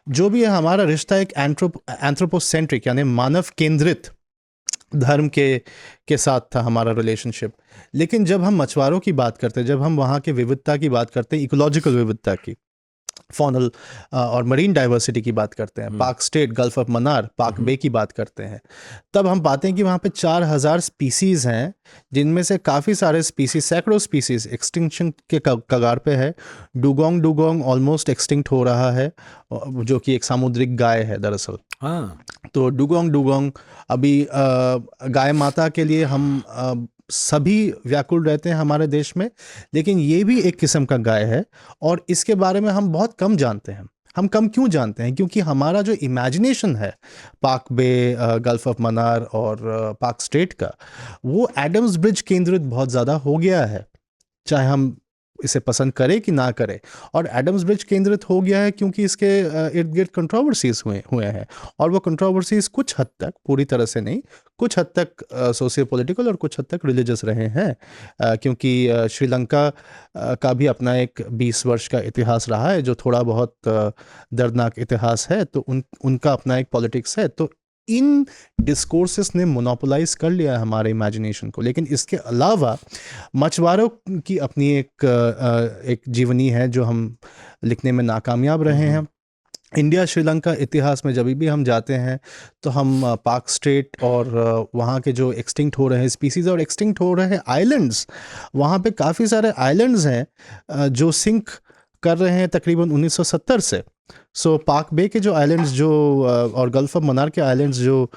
जो भी है, हमारा रिश्ता एक एंथ्रोपोसेंट्रिक यानी मानव केंद्रित धर्म के साथ था हमारा रिलेशनशिप। लेकिन जब हम मछुआरों की बात करते हैं, जब हम वहाँ के विविधता की बात करते हैं, इकोलॉजिकल विविधता की, फॉनल और मरीन डाइवर्सिटी की बात करते हैं, पाक स्टेट, गल्फ ऑफ मन्नार, पाक बे की बात करते हैं, तब हम पाते हैं कि वहाँ पे 4000 स्पीसीज़ हैं, जिनमें से काफ़ी सारे स्पीसीज, सैकड़ों स्पीसीज एक्सटिंक्शन के कगार पे है। डुगोंग ऑलमोस्ट एक्सटिंक्ट हो रहा है, जो कि एक सामुद्रिक गाय है दरअसल। हाँ। तो डुगोंग अभी गाय माता के लिए हम सभी व्याकुल रहते हैं हमारे देश में, लेकिन ये भी एक किस्म का गाय है, और इसके बारे में हम बहुत कम जानते हैं। हम कम क्यों जानते हैं? क्योंकि हमारा जो इमेजिनेशन है पाक बे, गल्फ ऑफ मन्नार और पाक स्टेट का, वो एडम्स ब्रिज केंद्रित बहुत ज़्यादा हो गया है। चाहे हम इसे पसंद करे कि ना करे। और एडम्स ब्रिज केंद्रित हो गया है क्योंकि इसके इर्द गिर्द कंट्रोवर्सीज हुए हैं, और वो कंट्रोवर्सीज कुछ हद तक, पूरी तरह से नहीं, कुछ हद तक सोशियो पॉलिटिकल और कुछ हद तक रिलीजियस रहे हैं, क्योंकि श्रीलंका का भी अपना एक 20 वर्ष का इतिहास रहा है जो थोड़ा बहुत दर्दनाक इतिहास है, तो उनका अपना एक पॉलिटिक्स है। तो इन डिस्कोर्सेस ने मोनोपोलाइज कर लिया हमारे इमेजिनेशन को। लेकिन इसके अलावा मछुआरों की अपनी एक जीवनी है जो हम लिखने में नाकामयाब रहे हैं। इंडिया श्रीलंका इतिहास में जब भी हम जाते हैं तो हम पाक स्ट्रेट और वहाँ के जो एक्सटिंक्ट हो रहे हैं स्पीसीज और एक्सटिंक्ट हो रहे हैं आइलैंड्स, वहाँ पे काफ़ी सारे आइलैंड्स हैं जो सिंक कर रहे हैं तकरीबन 1970 से। सो पाक बे के जो आइलैंड्स जो और गल्फ ऑफ मन्नार के आइलैंड्स जो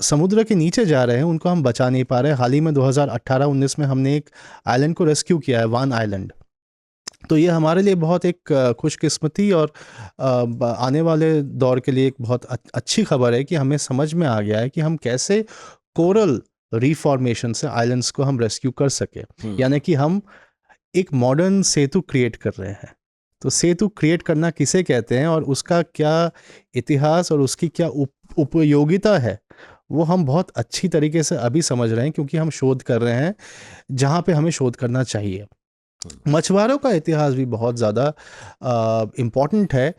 समुद्र के नीचे जा रहे हैं उनको हम बचा नहीं पा रहे। हाल ही में 2018-19 में हमने एक आइलैंड को रेस्क्यू किया है, वान आइलैंड। तो ये हमारे लिए बहुत एक खुशकिस्मती और आने वाले दौर के लिए एक बहुत अच्छी खबर है कि हमें समझ में आ गया है कि हम कैसे कोरल रिफॉर्मेशन से आइलैंड्स को हम रेस्क्यू कर सके। यानी कि हम एक मॉडर्न सेतु क्रिएट कर रहे हैं। तो सेतु क्रिएट करना किसे कहते हैं और उसका क्या इतिहास और उसकी क्या उपयोगिता है, वो हम बहुत अच्छी तरीके से अभी समझ रहे हैं, क्योंकि हम शोध कर रहे हैं जहाँ पे हमें शोध करना चाहिए। मछुआरों का इतिहास भी बहुत ज़्यादा इम्पॉर्टेंट है।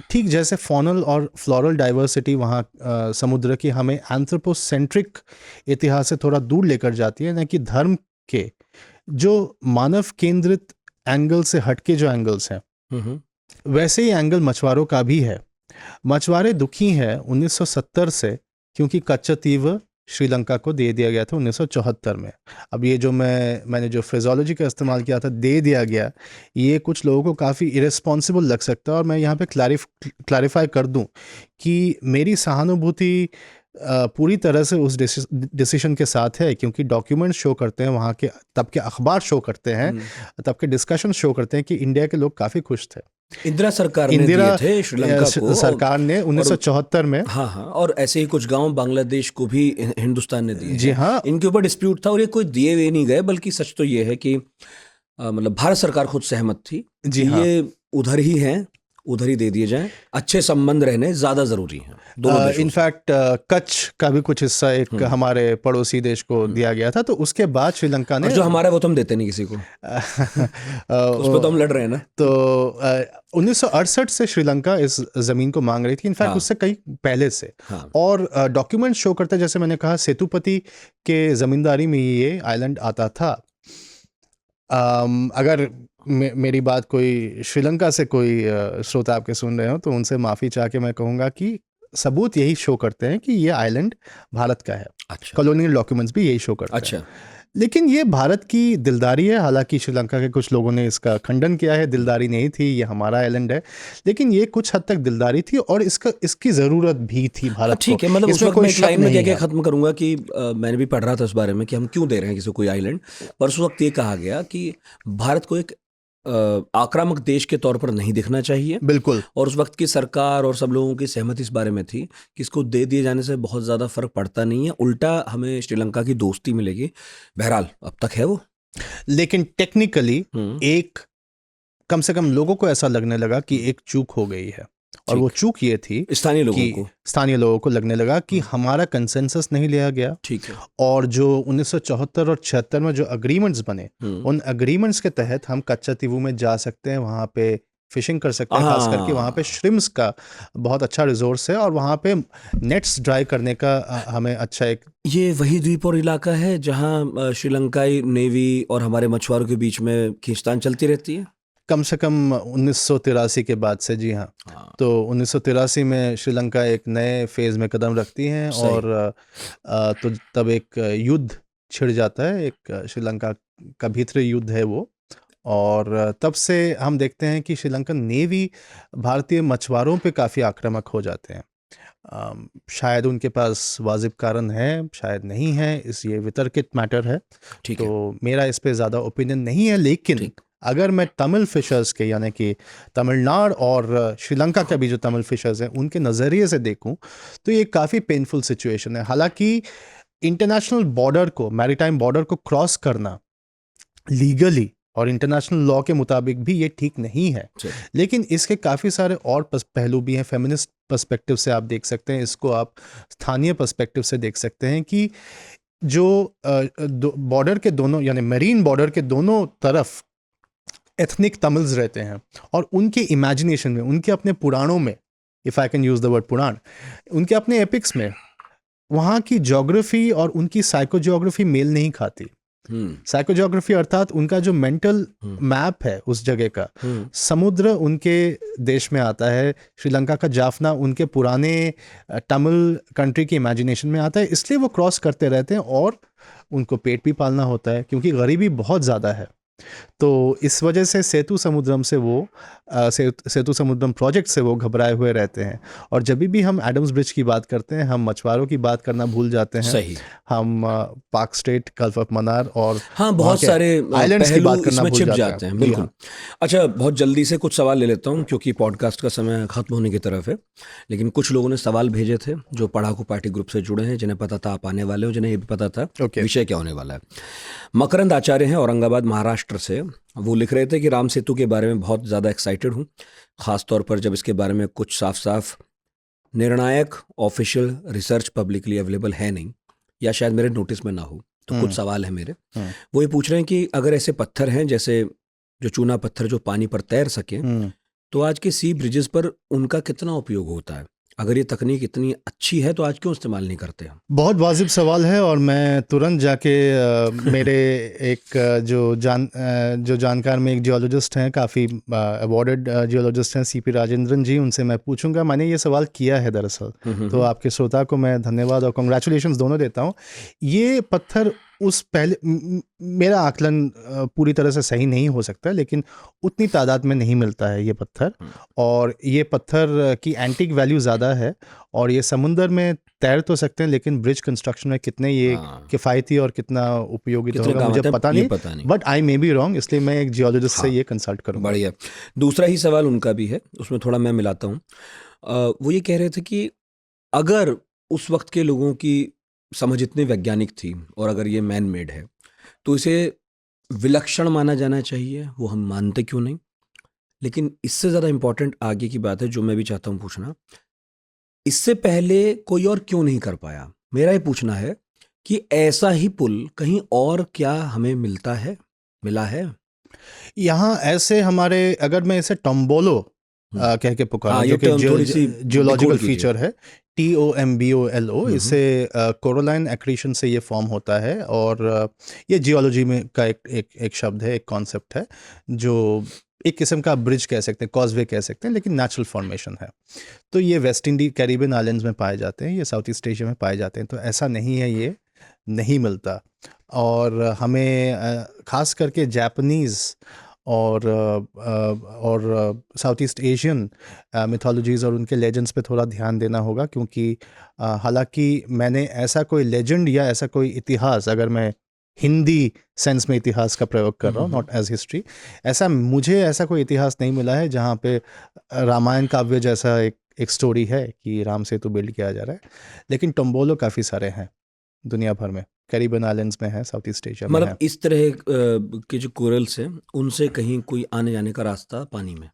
ठीक जैसे फॉनल और फ्लोरल डाइवर्सिटी वहाँ समुद्र की हमें एंथ्रोपोसेंट्रिक इतिहास से थोड़ा दूर लेकर जाती है, ना कि धर्म के जो मानव केंद्रित एंगल से हटके जो एंगल्स हैं, वैसे ही एंगल मछुआरों का भी है। मछुआरे दुखी हैं 1970 से, क्योंकि कच्चतीव श्रीलंका को दे दिया गया था 1974 में। अब ये जो मैंने जो फ्रेजोलॉजी का इस्तेमाल किया था, दे दिया गया, ये कुछ लोगों को काफ़ी इरेस्पॉन्सिबल लग सकता है। और मैं यहाँ पे क्लैरिफाई कर दूं कि मेरी सहानुभूति पूरी तरह से उस डिसीजन के साथ है, क्योंकि डॉक्यूमेंट शो करते हैं, वहाँ के तब के अखबार शो करते हैं, तब के डिस्कशन शो करते हैं कि इंडिया के लोग काफ़ी खुश थे। इंदिरा सरकार ने दिए थे श्रीलंका को, सरकार ने 1974 में। हाँ, और ऐसे ही कुछ गांव बांग्लादेश को भी हिंदुस्तान ने दिए। जी हाँ, इनके ऊपर डिस्प्यूट था और ये कोई दिए हुए नहीं गए, बल्कि सच तो ये है कि मतलब भारत सरकार खुद सहमत थी जी कि हाँ, ये उधर ही हैं, उधर ही दे दिए जाएं। अच्छे संबंध रहने ज़्यादा ज़रूरी हैं दोनों देशों से। इनफैक्ट कच्छ का भी कुछ हिस्सा एक हमारे पड़ोसी देश को दिया गया था। तो उसके बाद श्रीलंका ने, और जो हमारा वो तो हम देते नहीं किसी को, उस पर तो हम लड़ रहे हैं ना। तो 1968 से श्रीलंका इस ज़मीन को मांग रही थी, इनफैक्ट उससे कई पहले से। और डॉक्यूमेंट शो करते हैं, जैसे मैंने कहा, सेतुपति के ज़मींदारी में ये आइलैंड आता था। अगर मेरी बात कोई श्रीलंका से कोई श्रोता आपके सुन रहे हो तो उनसे माफ़ी चाह के मैं कहूँगा कि सबूत यही शो करते हैं कि ये आइलैंड भारत का है। अच्छा। कॉलोनियल डॉक्यूमेंट्स भी यही शो करते हैं। अच्छा। लेकिन ये भारत की दिलदारी है। हालांकि श्रीलंका के कुछ लोगों ने इसका खंडन किया है, दिलदारी नहीं थी, ये हमारा आइलैंड है। लेकिन ये कुछ हद तक दिलदारी थी और इसकी ज़रूरत भी थी भारत को। ठीक है, मतलब उस वक्त मैं एक लाइन में क्या खत्म करूंगा कि मैंने भी पढ़ रहा था उस बारे में कि हम क्यों दे रहे हैं किसी को कोई आइलैंड, पर उस वक्त ये कहा गया कि भारत को एक आक्रामक देश के तौर पर नहीं दिखना चाहिए। बिल्कुल। और उस वक्त की सरकार और सब लोगों की सहमति इस बारे में थी कि इसको दे दिए जाने से बहुत ज़्यादा फर्क पड़ता नहीं है, उल्टा हमें श्रीलंका की दोस्ती मिलेगी। बहरहाल अब तक है वो। लेकिन टेक्निकली एक, कम से कम लोगों को ऐसा लगने लगा कि एक चूक हो गई है। और वो चूक ये थी, स्थानीय लोगों को लगने लगा कि हमारा कंसेंसस नहीं लिया गया। ठीक है। और जो 1974 और 76 में जो अग्रीमेंट्स बने, उन अग्रीमेंट्स के तहत हम कच्चतीवू में जा सकते हैं, वहाँ पे फिशिंग कर सकते हैं। खास करके वहाँ पे श्रिम्स का बहुत अच्छा रिसोर्स है और वहाँ पे नेट्स ड्राई करने का हमें अच्छा एक, ये वही द्वीप और इलाका है जहाँ श्रीलंकाई नेवी और हमारे मछुआरों के बीच में खींचतान चलती रहती है। कम से कम 1983 के बाद से। जी हाँ। तो 1983 में श्रीलंका एक नए फेज़ में कदम रखती हैं और तो तब एक युद्ध छिड़ जाता है, एक श्रीलंका का भीतरी युद्ध है वो। और तब से हम देखते हैं कि श्रीलंकन नेवी भारतीय मछुआरों पे काफ़ी आक्रामक हो जाते हैं। शायद उनके पास वाजिब कारण है, शायद नहीं है, ये वितर्कित मैटर है। तो मेरा इस पे ज़्यादा ओपिनियन नहीं है। लेकिन अगर मैं तमिल फिशर्स के, यानी कि तमिलनाडु और श्रीलंका के भी जो तमिल फिशर्स हैं, उनके नज़रिए से देखूं तो ये काफ़ी पेनफुल सिचुएशन है। हालांकि इंटरनेशनल बॉर्डर को, मैरीटाइम बॉर्डर को क्रॉस करना लीगली और इंटरनेशनल लॉ के मुताबिक भी ये ठीक नहीं है। लेकिन इसके काफ़ी सारे और पहलू भी हैं। फेमिनिस्ट पर्सपेक्टिव से आप देख सकते हैं इसको, आप स्थानीय पर्सपेक्टिव से देख सकते हैं कि जो बॉर्डर के दोनों यानी मरीन बॉर्डर के दोनों तरफ एथनिक तमिल्स रहते हैं, और उनके इमेजिनेशन में, उनके अपने पुराणों में, if I can use the word Purana, उनके अपने एपिक्स में वहाँ की ज्योग्राफी और उनकी साइको ज्योग्राफी मेल नहीं खाती। साइको ज्योग्राफी अर्थात उनका जो मेंटल मैप है उस जगह का, समुद्र उनके देश में आता है, श्रीलंका का जाफना उनके पुराने तमिल कंट्री के इमेजिनेशन में आता है, इसलिए वो क्रॉस करते रहते हैं और उनको पेट भी पालना होता है क्योंकि गरीबी बहुत ज़्यादा है। तो इस वजह से सेतु समुद्रम से वो सेतु समुद्रम प्रोजेक्ट से वो घबराए हुए रहते हैं। और जब भी हम एडम्स ब्रिज की बात करते हैं, हम मछुआरों की बात करना भूल जाते हैं। सही। हम park straight, gulf of Mannar और हाँ, बहुत सारे आइलैंड्स की बात करना इसमें भूल छिप जाते हैं। बिल्कुल। अच्छा, बहुत जल्दी से कुछ सवाल ले लेता हूँ क्योंकि पॉडकास्ट का समय खत्म होने की तरफ है, लेकिन कुछ लोगों ने सवाल भेजे थे जो पढ़ाकू पार्टी ग्रुप से जुड़े हैं, जिन्हें पता था आप आने वाले हो, जिन्हें ये भी पता था विषय क्या होने वाला है। मकरंद आचार्य हैं औरंगाबाद महाराष्ट्र से। वो लिख रहे थे कि राम सेतु के बारे में बहुत ज़्यादा एक्साइटेड हूँ, ख़ासतौर पर जब इसके बारे में कुछ साफ साफ निर्णायक ऑफिशियल रिसर्च पब्लिकली अवेलेबल है नहीं, या शायद मेरे नोटिस में ना हो। तो कुछ सवाल है मेरे। वो ये पूछ रहे हैं कि अगर ऐसे पत्थर हैं जैसे जो चूना पत्थर जो पानी पर तैर सके, तो आज के सी ब्रिजेस पर उनका कितना उपयोग होता है? अगर ये तकनीक इतनी अच्छी है तो आज क्यों इस्तेमाल नहीं करते हम? बहुत वाजिब सवाल है, और मैं तुरंत जाके मेरे एक जो जानकार में एक जियोलॉजिस्ट हैं, काफ़ी अवॉर्डेड जियोलॉजिस्ट हैं, सीपी राजेंद्रन जी, उनसे मैं पूछूंगा। मैंने ये सवाल किया है दरअसल, तो आपके श्रोता को मैं धन्यवाद और कॉन्ग्रेचुलेशंस दोनों देता हूँ। ये पत्थर उस पहले मेरा आकलन पूरी तरह से सही नहीं हो सकता, लेकिन उतनी तादाद में नहीं मिलता है ये पत्थर, और ये पत्थर की एंटीक वैल्यू ज़्यादा है, और ये समुंदर में तैर तो सकते हैं, लेकिन ब्रिज कंस्ट्रक्शन में कितने ये किफ़ायती और कितना उपयोगी होगा मुझे पता नहीं, but I may be wrong, इसलिए मैं एक जियोलॉजिस्ट से ये कंसल्ट करूँगा। बढ़िया। दूसरा ही सवाल उनका भी है, उसमें थोड़ा मैं मिलाता हूँ। वो ये कह रहे थे कि अगर उस वक्त के लोगों की समझ इतनी वैज्ञानिक थी और अगर ये मैन मेड है तो इसे विलक्षण माना जाना चाहिए, वो हम मानते क्यों नहीं? लेकिन इससे ज़्यादा इम्पोर्टेंट आगे की बात है जो मैं भी चाहता हूँ पूछना, इससे पहले कोई और क्यों नहीं कर पाया? मेरा ये पूछना है कि ऐसा ही पुल कहीं और क्या हमें मिला है? यहाँ ऐसे हमारे, अगर मैं इसे टम्बोलो कह के पुकारा, जो कि जियोलॉजिकल फीचर है, TOMBOLO, इसे कोरोलाइन एक्रीशन से ये फॉर्म होता है, और ये जियोलॉजी में का एक शब्द है, एक कॉन्सेप्ट है, जो एक किस्म का ब्रिज कह सकते हैं, कॉजवे कह सकते हैं, लेकिन नेचुरल फॉर्मेशन है। तो ये वेस्ट इंडीज, कैरिबियन आइलैंड्स में पाए जाते हैं, ये साउथ ईस्ट एशिया में पाए जाते हैं, तो ऐसा नहीं है, ये नहीं मिलता। और हमें ख़ास करके जापानीज़ और साउथ ईस्ट एशियन मिथोलॉजीज़ और उनके लेजेंड्स पे थोड़ा ध्यान देना होगा, क्योंकि हालांकि मैंने ऐसा कोई लेजेंड या ऐसा कोई इतिहास, अगर मैं हिंदी सेंस में इतिहास का प्रयोग कर रहा हूँ, नॉट एज हिस्ट्री, मुझे ऐसा कोई इतिहास नहीं मिला है जहाँ पे रामायण काव्य जैसा एक स्टोरी है कि राम सेतु बिल्ड किया जा रहा है। लेकिन टम्बोलो काफ़ी सारे हैं दुनिया भर में, कैरिबियन आइलैंड्स में है, साउथ ईस्ट एशिया में है। मतलब इस तरह के जो कोरल्स हैं उनसे कहीं कोई आने जाने का रास्ता पानी में?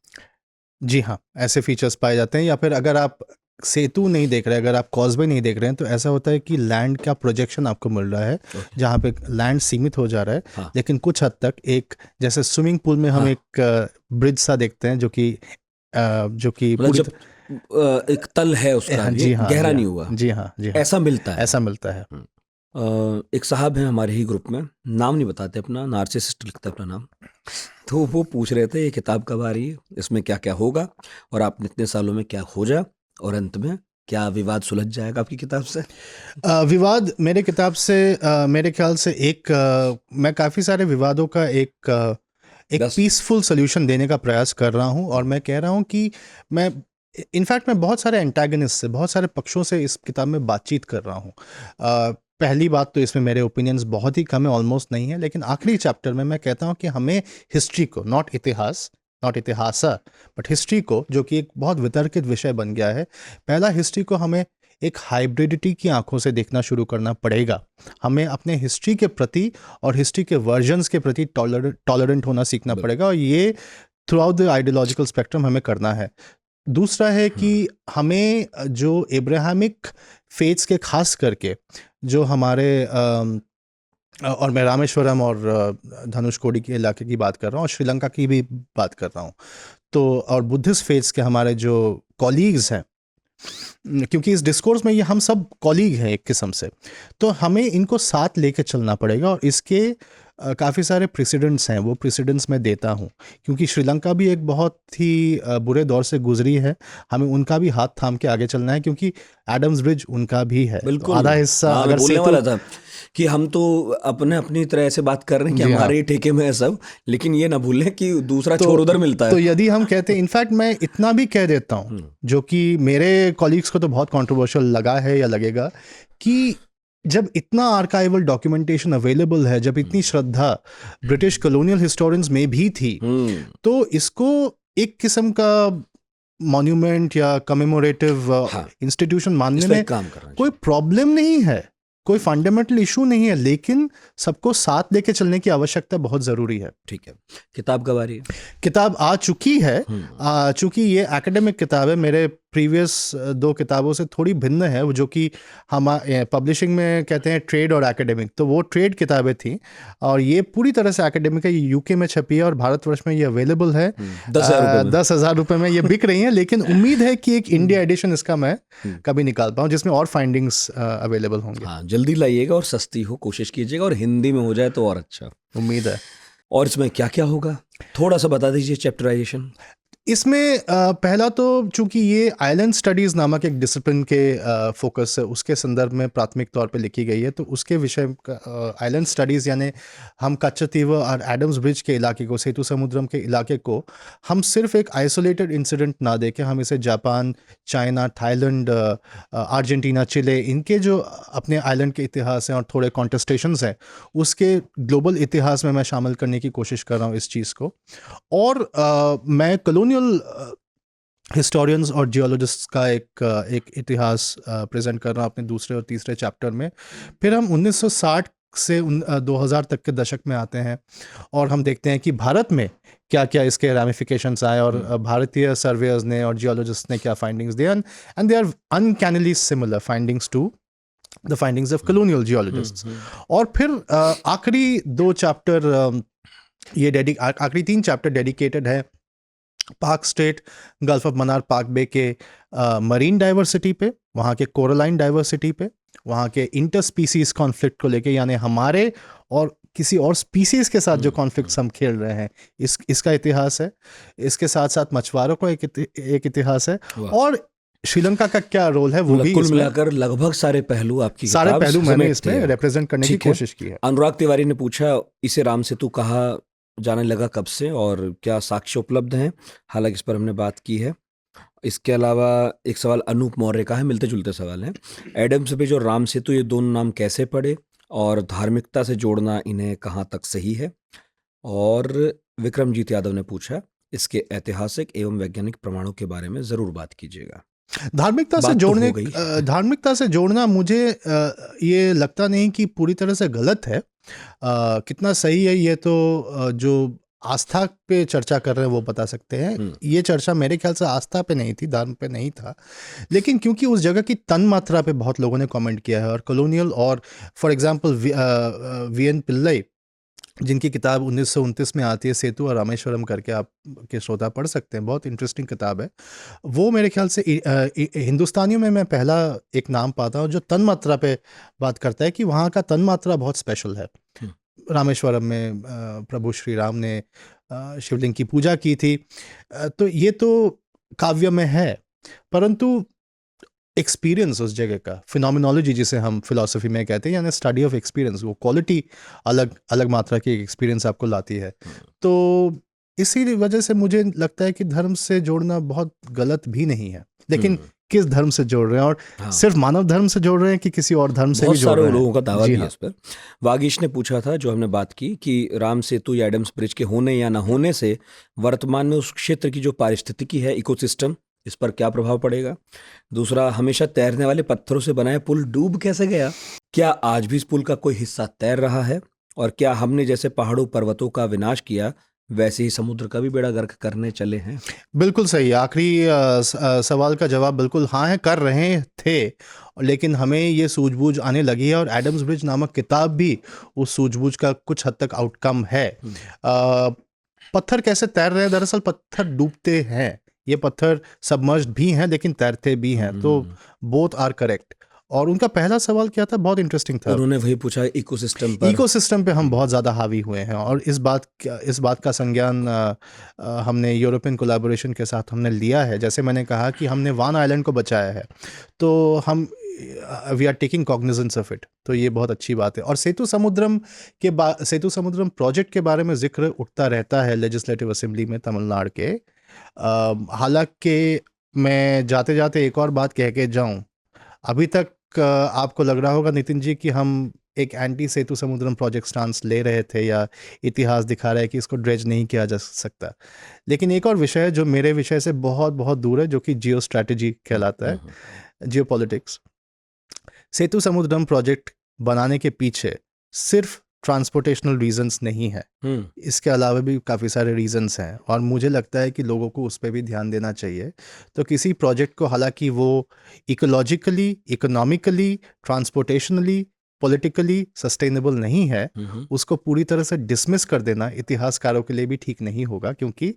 जी हाँ, ऐसे फीचर्स पाए जाते हैं। या फिर अगर आप सेतु नहीं देख रहे, अगर आप कॉजवे नहीं देख रहे हैं, तो ऐसा होता है कि लैंड का प्रोजेक्शन आपको मिल रहा है, जहाँ पे लैंड सीमित हो जा रहा है। हाँ। लेकिन कुछ हद तक एक, जैसे स्विमिंग पूल में हम एक ब्रिज सा देखते हैं जो कि मतलब एक तल है उसका, जी हाँ, गहरा नहीं हुआ। जी हाँ, जी हाँ, ऐसा मिलता है। एक साहब हैं हमारे ही ग्रुप में, नाम नहीं बताते अपना, नार्सिसिस्ट लिखता है अपना नाम, तो वो पूछ रहे थे ये किताब कब आ रही है, इसमें क्या क्या होगा, और आपने इतने सालों में क्या खोजा, और अंत में क्या विवाद सुलझ जाएगा आपकी किताब से? विवाद मेरे किताब से मेरे ख्याल से मैं काफ़ी सारे विवादों का एक पीसफुल सोल्यूशन देने का प्रयास कर रहा हूँ, और मैं कह रहा हूँ कि इनफैक्ट मैं बहुत सारे एंटागनिस्ट से, बहुत सारे पक्षों से इस किताब में बातचीत कर रहा हूँ। पहली बात तो इसमें मेरे ओपिनियंस बहुत ही कम है, ऑलमोस्ट नहीं है, लेकिन आखिरी चैप्टर में मैं कहता हूँ कि हमें हिस्ट्री को, नॉट इतिहास बट हिस्ट्री को, जो कि एक बहुत वितर्कित विषय बन गया है, पहला हिस्ट्री को हमें एक हाइब्रिडिटी की आंखों से देखना शुरू करना पड़ेगा। हमें अपने हिस्ट्री के प्रति और हिस्ट्री के वर्जन्स के प्रति टॉलरेंट होना सीखना पड़ेगा, और ये through out the ideological spectrum हमें करना है। दूसरा है कि हमें जो एब्राहमिक फेथ्स के खास करके जो हमारे और मैं रामेश्वरम और धनुषकोडी के इलाके की बात कर रहा हूँ और श्रीलंका की भी बात कर रहा हूँ, तो और बुद्धिस्ट फेथ्स के हमारे जो कॉलीग्स हैं, क्योंकि इस डिस्कोर्स में ये हम सब कॉलीग हैं एक किस्म से, तो हमें इनको साथ लेके चलना पड़ेगा। और इसके काफ़ी सारे प्रेसिडेंट्स हैं, वो प्रेसिडेंट्स मैं देता हूँ, क्योंकि श्रीलंका भी एक बहुत ही बुरे दौर से गुजरी है। हमें उनका भी हाथ थाम के आगे चलना है, क्योंकि एडम्स ब्रिज उनका भी है। बिल्कुल, तो आधा हिस्सा हाँ, अगर बोलने सेतु वाला था कि हम तो अपनी तरह से बात कर रहे हैं कि जी हाँ। हमारे ही ठेके में है सब, लेकिन ये ना भूलें कि दूसरा छोर उधर मिलता तो है। यदि हम कहते हैं, इनफैक्ट मैं इतना भी कह देता हूँ, जो कि मेरे कॉलीग्स को तो बहुत कंट्रोवर्शियल लगा है या लगेगा, कि जब इतना आर्काइवल डॉक्यूमेंटेशन अवेलेबल है, जब इतनी श्रद्धा ब्रिटिश कॉलोनियल हिस्टोरियंस में भी थी, तो इसको एक किस्म का मॉन्यूमेंट या कमेमोरेटिव इंस्टीट्यूशन मानने इस पे में काम करना कोई प्रॉब्लम नहीं है, कोई फंडामेंटल इशू नहीं है, लेकिन सबको साथ लेके चलने की आवश्यकता बहुत ज़रूरी है। ठीक है, किताब कब आ रही है? किताब आ चुकी है। चूंकि ये एकेडमिक किताब है, मेरे प्रीवियस 2 किताबों से थोड़ी भिन्न है, वो जो कि हम पब्लिशिंग में कहते हैं ट्रेड और एकेडमिक, तो वो ट्रेड किताबें थी, और ये पूरी तरह से एकेडमिक है। ये यूके में छपी है और भारतवर्ष में ये अवेलेबल है 10,000 रुपये में ये बिक रही हैं, लेकिन उम्मीद है कि एक इंडिया एडिशन इसका मैं कभी निकाल पाऊँ, जिसमें और फाइंडिंग्स अवेलेबल होंगे। हाँ, जल्दी लाइएगा और सस्ती हो, कोशिश कीजिएगा, और हिंदी में हो जाए तो और अच्छा। उम्मीद है। और इसमें क्या क्या होगा, थोड़ा सा बता दीजिए चैप्टराइजेशन। इसमें पहला तो चूंकि ये आइलैंड स्टडीज़ नामक एक डिसिप्लिन के फोकस है, उसके संदर्भ में प्राथमिक तौर पे लिखी गई है, तो उसके विषय आइलैंड स्टडीज़ यानी हम कच्चतीव और एडम्स ब्रिज के इलाके को, सेतु समुद्रम के इलाके को हम सिर्फ एक आइसोलेटेड इंसिडेंट ना देखें, हम इसे जापान, चाइना, थाईलैंड, अर्जेंटीना, चिले, इनके जो अपने आइलैंड के इतिहास हैं और थोड़े कॉन्टेस्टेशंस हैं, उसके ग्लोबल इतिहास में मैं शामिल करने की कोशिश कर रहा हूँ इस चीज़ को। और मैं कॉलोनियल हिस्टोरियन्स और जियोलॉजिस्ट्स का एक इतिहास प्रेजेंट कर रहा हूँ अपने दूसरे और तीसरे चैप्टर में। फिर हम 1960 से 2000 तक के दशक में आते हैं, और हम देखते हैं कि भारत में क्या क्या इसके रैमिफिकेशंस आए, और भारतीय सर्वेयर्स ने और जियोलॉजिस्ट ने क्या फाइंडिंग्स दिए, and they are uncannily similar findings to the findings of colonial geologists. और फिर आखिरी 2 चैप्टर, आखिरी 3 चैप्टर डेडिकेटेड है पाक स्टेट, गल्फ ऑफ मन्नार, पाक बे के मरीन डाइवर्सिटी पे, वहाँ के कोरलाइन डाइवर्सिटी पे, वहाँ के इंटर स्पीसीज कॉन्फ्लिक्ट को लेके, यानी हमारे और किसी और स्पीसीज के साथ जो कॉन्फ्लिक्ट्स हम खेल रहे हैं, इसका इतिहास है। इसके साथ साथ मछुआरों का एक इतिहास है, और श्रीलंका का क्या रोल है वो भी। कुल मिलाकर लगभग सारे पहलू आपकी सारे पहलू मैंने इसमें रिप्रेजेंट करने की कोशिश की है। अनुराग तिवारी ने पूछा, इसे राम सेतु कहा जाने लगा कब से और क्या साक्ष्य उपलब्ध हैं? हालांकि इस पर हमने बात की है। इसके अलावा एक सवाल अनूप मौर्य का है, मिलते जुलते सवाल हैं। एडम्स ब्रिज और राम सेतु, ये दोनों नाम कैसे पड़े और धार्मिकता से जोड़ना इन्हें कहाँ तक सही है? और विक्रमजीत यादव ने पूछा, इसके ऐतिहासिक एवं वैज्ञानिक प्रमाणों के बारे में ज़रूर बात कीजिएगा। धार्मिकता से जोड़ना मुझे ये लगता नहीं कि पूरी तरह से गलत है। कितना सही है ये तो जो आस्था पे चर्चा कर रहे हैं वो बता सकते हैं। ये चर्चा मेरे ख्याल से आस्था पे नहीं थी, धर्म पे नहीं था, लेकिन क्योंकि उस जगह की तन मात्रा पे बहुत लोगों ने कमेंट किया है, और कॉलोनियल, और फॉर एग्जांपल वी.एन. पिल्लई, जिनकी किताब 1929 में आती है, सेतु और रामेश्वरम करके, आप के श्रोता पढ़ सकते हैं, बहुत इंटरेस्टिंग किताब है वो। मेरे ख्याल से हिंदुस्तानियों में मैं पहला एक नाम पाता हूँ जो तन्मात्रा पे बात करता है कि वहाँ का तन्मात्रा बहुत स्पेशल है। रामेश्वरम में प्रभु श्री राम ने शिवलिंग की पूजा की थी, तो ये तो काव्य में है, परंतु एक्सपीरियंस उस जगह का, फिनोमिनोलॉजी जिसे हम फिलॉसफी में कहते हैं, यानी स्टडी ऑफ एक्सपीरियंस, वो क्वालिटी अलग अलग मात्रा की एक्सपीरियंस आपको लाती है। तो इसी वजह से मुझे लगता है कि धर्म से जोड़ना बहुत गलत भी नहीं है, लेकिन किस धर्म से जोड़ रहे हैं, और सिर्फ मानव धर्म से जोड़ रहे हैं कि किसी और धर्म से भी जोड़ रहे हैं। लोगों का दावा भी है इस पर। वागीश ने पूछा था, जो हमने बात की, कि राम सेतु या एडम्स ब्रिज के होने या ना होने से वर्तमान में उस क्षेत्र की जो पारिस्थितिकी है, इकोसिस्टम, इस पर क्या प्रभाव पड़ेगा? दूसरा, हमेशा तैरने वाले पत्थरों से बना है पुल डूब कैसे गया? क्या आज भी इस पुल का कोई हिस्सा तैर रहा है? और क्या हमने जैसे पहाड़ों पर्वतों का विनाश किया, वैसे ही समुद्र का भी बेड़ा गर्क करने चले हैं? बिल्कुल सही। आखिरी सवाल का जवाब बिल्कुल हाँ है, कर रहे थे, लेकिन हमें ये सूझबूझ आने लगी है और एडम्स ब्रिज नामक किताब भी उस सूझबूझ का कुछ हद तक आउटकम है। पत्थर कैसे तैर रहे हैं? दरअसल पत्थर डूबते हैं, ये पत्थर सबमर्ज्ड भी हैं लेकिन तैरते भी हैं, तो बोथ आर करेक्ट। और उनका पहला सवाल क्या था? बहुत इंटरेस्टिंग था। उन्होंने वही पूछा इकोसिस्टम पर। इकोसिस्टम पे हम बहुत ज़्यादा हावी हुए हैं और इस बात का संज्ञान हमने यूरोपियन कोलैबोरेशन के साथ हमने लिया है। जैसे मैंने कहा कि हमने वान आइलैंड को बचाया है, तो हम we are taking cognizance of it, तो ये बहुत अच्छी बात है। और सेतु समुद्रम प्रोजेक्ट के बारे में जिक्र उठता रहता है लेजिस्लेटिव असेंबली में तमिलनाडु के। हालांकि मैं जाते जाते एक और बात कह के जाऊं, अभी तक आपको लग रहा होगा नितिन जी कि हम एक एंटी सेतु समुद्रम प्रोजेक्ट स्टांस ले रहे थे या इतिहास दिखा रहा है कि इसको ड्रेज नहीं किया जा सकता। लेकिन एक और विषय है जो मेरे विषय से बहुत बहुत दूर है, जो कि जियो स्ट्रैटेजी कहलाता है, जियो पॉलिटिक्स। सेतु समुद्रम प्रोजेक्ट बनाने के पीछे सिर्फ ट्रांसपोर्टेशनल रीजंस नहीं है, इसके अलावा भी काफ़ी सारे रीजंस हैं और मुझे लगता है कि लोगों को उस पर भी ध्यान देना चाहिए। तो किसी प्रोजेक्ट को, हालांकि वो इकोलॉजिकली, इकोनॉमिकली, ट्रांसपोर्टेशनली, पॉलिटिकली सस्टेनेबल नहीं है, उसको पूरी तरह से डिसमिस कर देना इतिहासकारों के लिए भी ठीक नहीं होगा। क्योंकि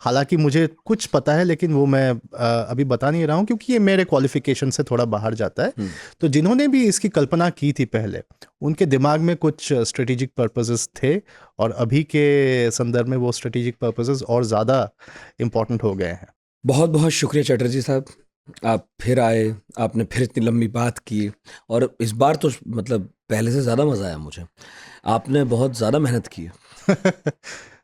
हालांकि मुझे कुछ पता है, लेकिन वो मैं अभी बता नहीं रहा हूँ क्योंकि ये मेरे क्वालिफिकेशन से थोड़ा बाहर जाता है। तो जिन्होंने भी इसकी कल्पना की थी पहले, उनके दिमाग में कुछ स्ट्रेटेजिक पर्पसेस थे और अभी के संदर्भ में वो स्ट्रेटेजिक पर्पसेस और ज़्यादा इम्पोर्टेंट हो गए हैं। बहुत बहुत शुक्रिया चटर्जी साहब, आप फिर आए, आपने फिर इतनी लंबी बात की और इस बार तो मतलब पहले से ज़्यादा मज़ा आया मुझे। आपने बहुत ज़्यादा मेहनत की।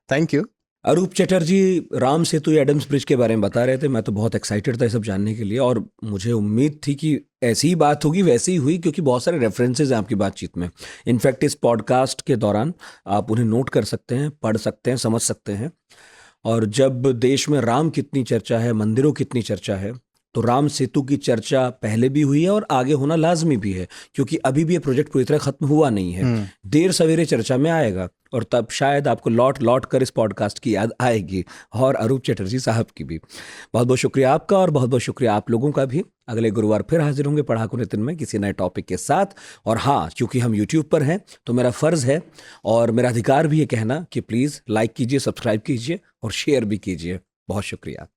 Thank you. अरूप चटर्जी राम सेतु या एडम्स ब्रिज के बारे में बता रहे थे। मैं तो बहुत एक्साइटेड था ये सब जानने के लिए और मुझे उम्मीद थी कि ऐसी ही बात होगी, वैसी ही हुई, क्योंकि बहुत सारे रेफरेंसेज हैं आपकी बातचीत में। इनफैक्ट इस पॉडकास्ट के दौरान आप उन्हें नोट कर सकते हैं, पढ़ सकते हैं, समझ सकते हैं। और जब देश में राम कितनी चर्चा है, मंदिरों कितनी चर्चा है, तो राम सेतु की चर्चा पहले भी हुई है और आगे होना लाजमी भी है, क्योंकि अभी भी ये प्रोजेक्ट पूरी तरह खत्म हुआ नहीं है। देर सवेरे चर्चा में आएगा और तब शायद आपको लौट लौट कर इस पॉडकास्ट की याद आएगी, और अरूप चटर्जी साहब की भी। बहुत बहुत शुक्रिया आपका और बहुत बहुत शुक्रिया आप लोगों का भी। अगले गुरुवार फिर हाजिर होंगे पढ़ाकू नितिन में किसी नए टॉपिक के साथ। और हाँ, क्योंकि हम यूट्यूब पर हैं तो मेरा फ़र्ज़ है और मेरा अधिकार भी ये कहना कि प्लीज़ लाइक कीजिए, सब्सक्राइब कीजिए और शेयर भी कीजिए। बहुत शुक्रिया।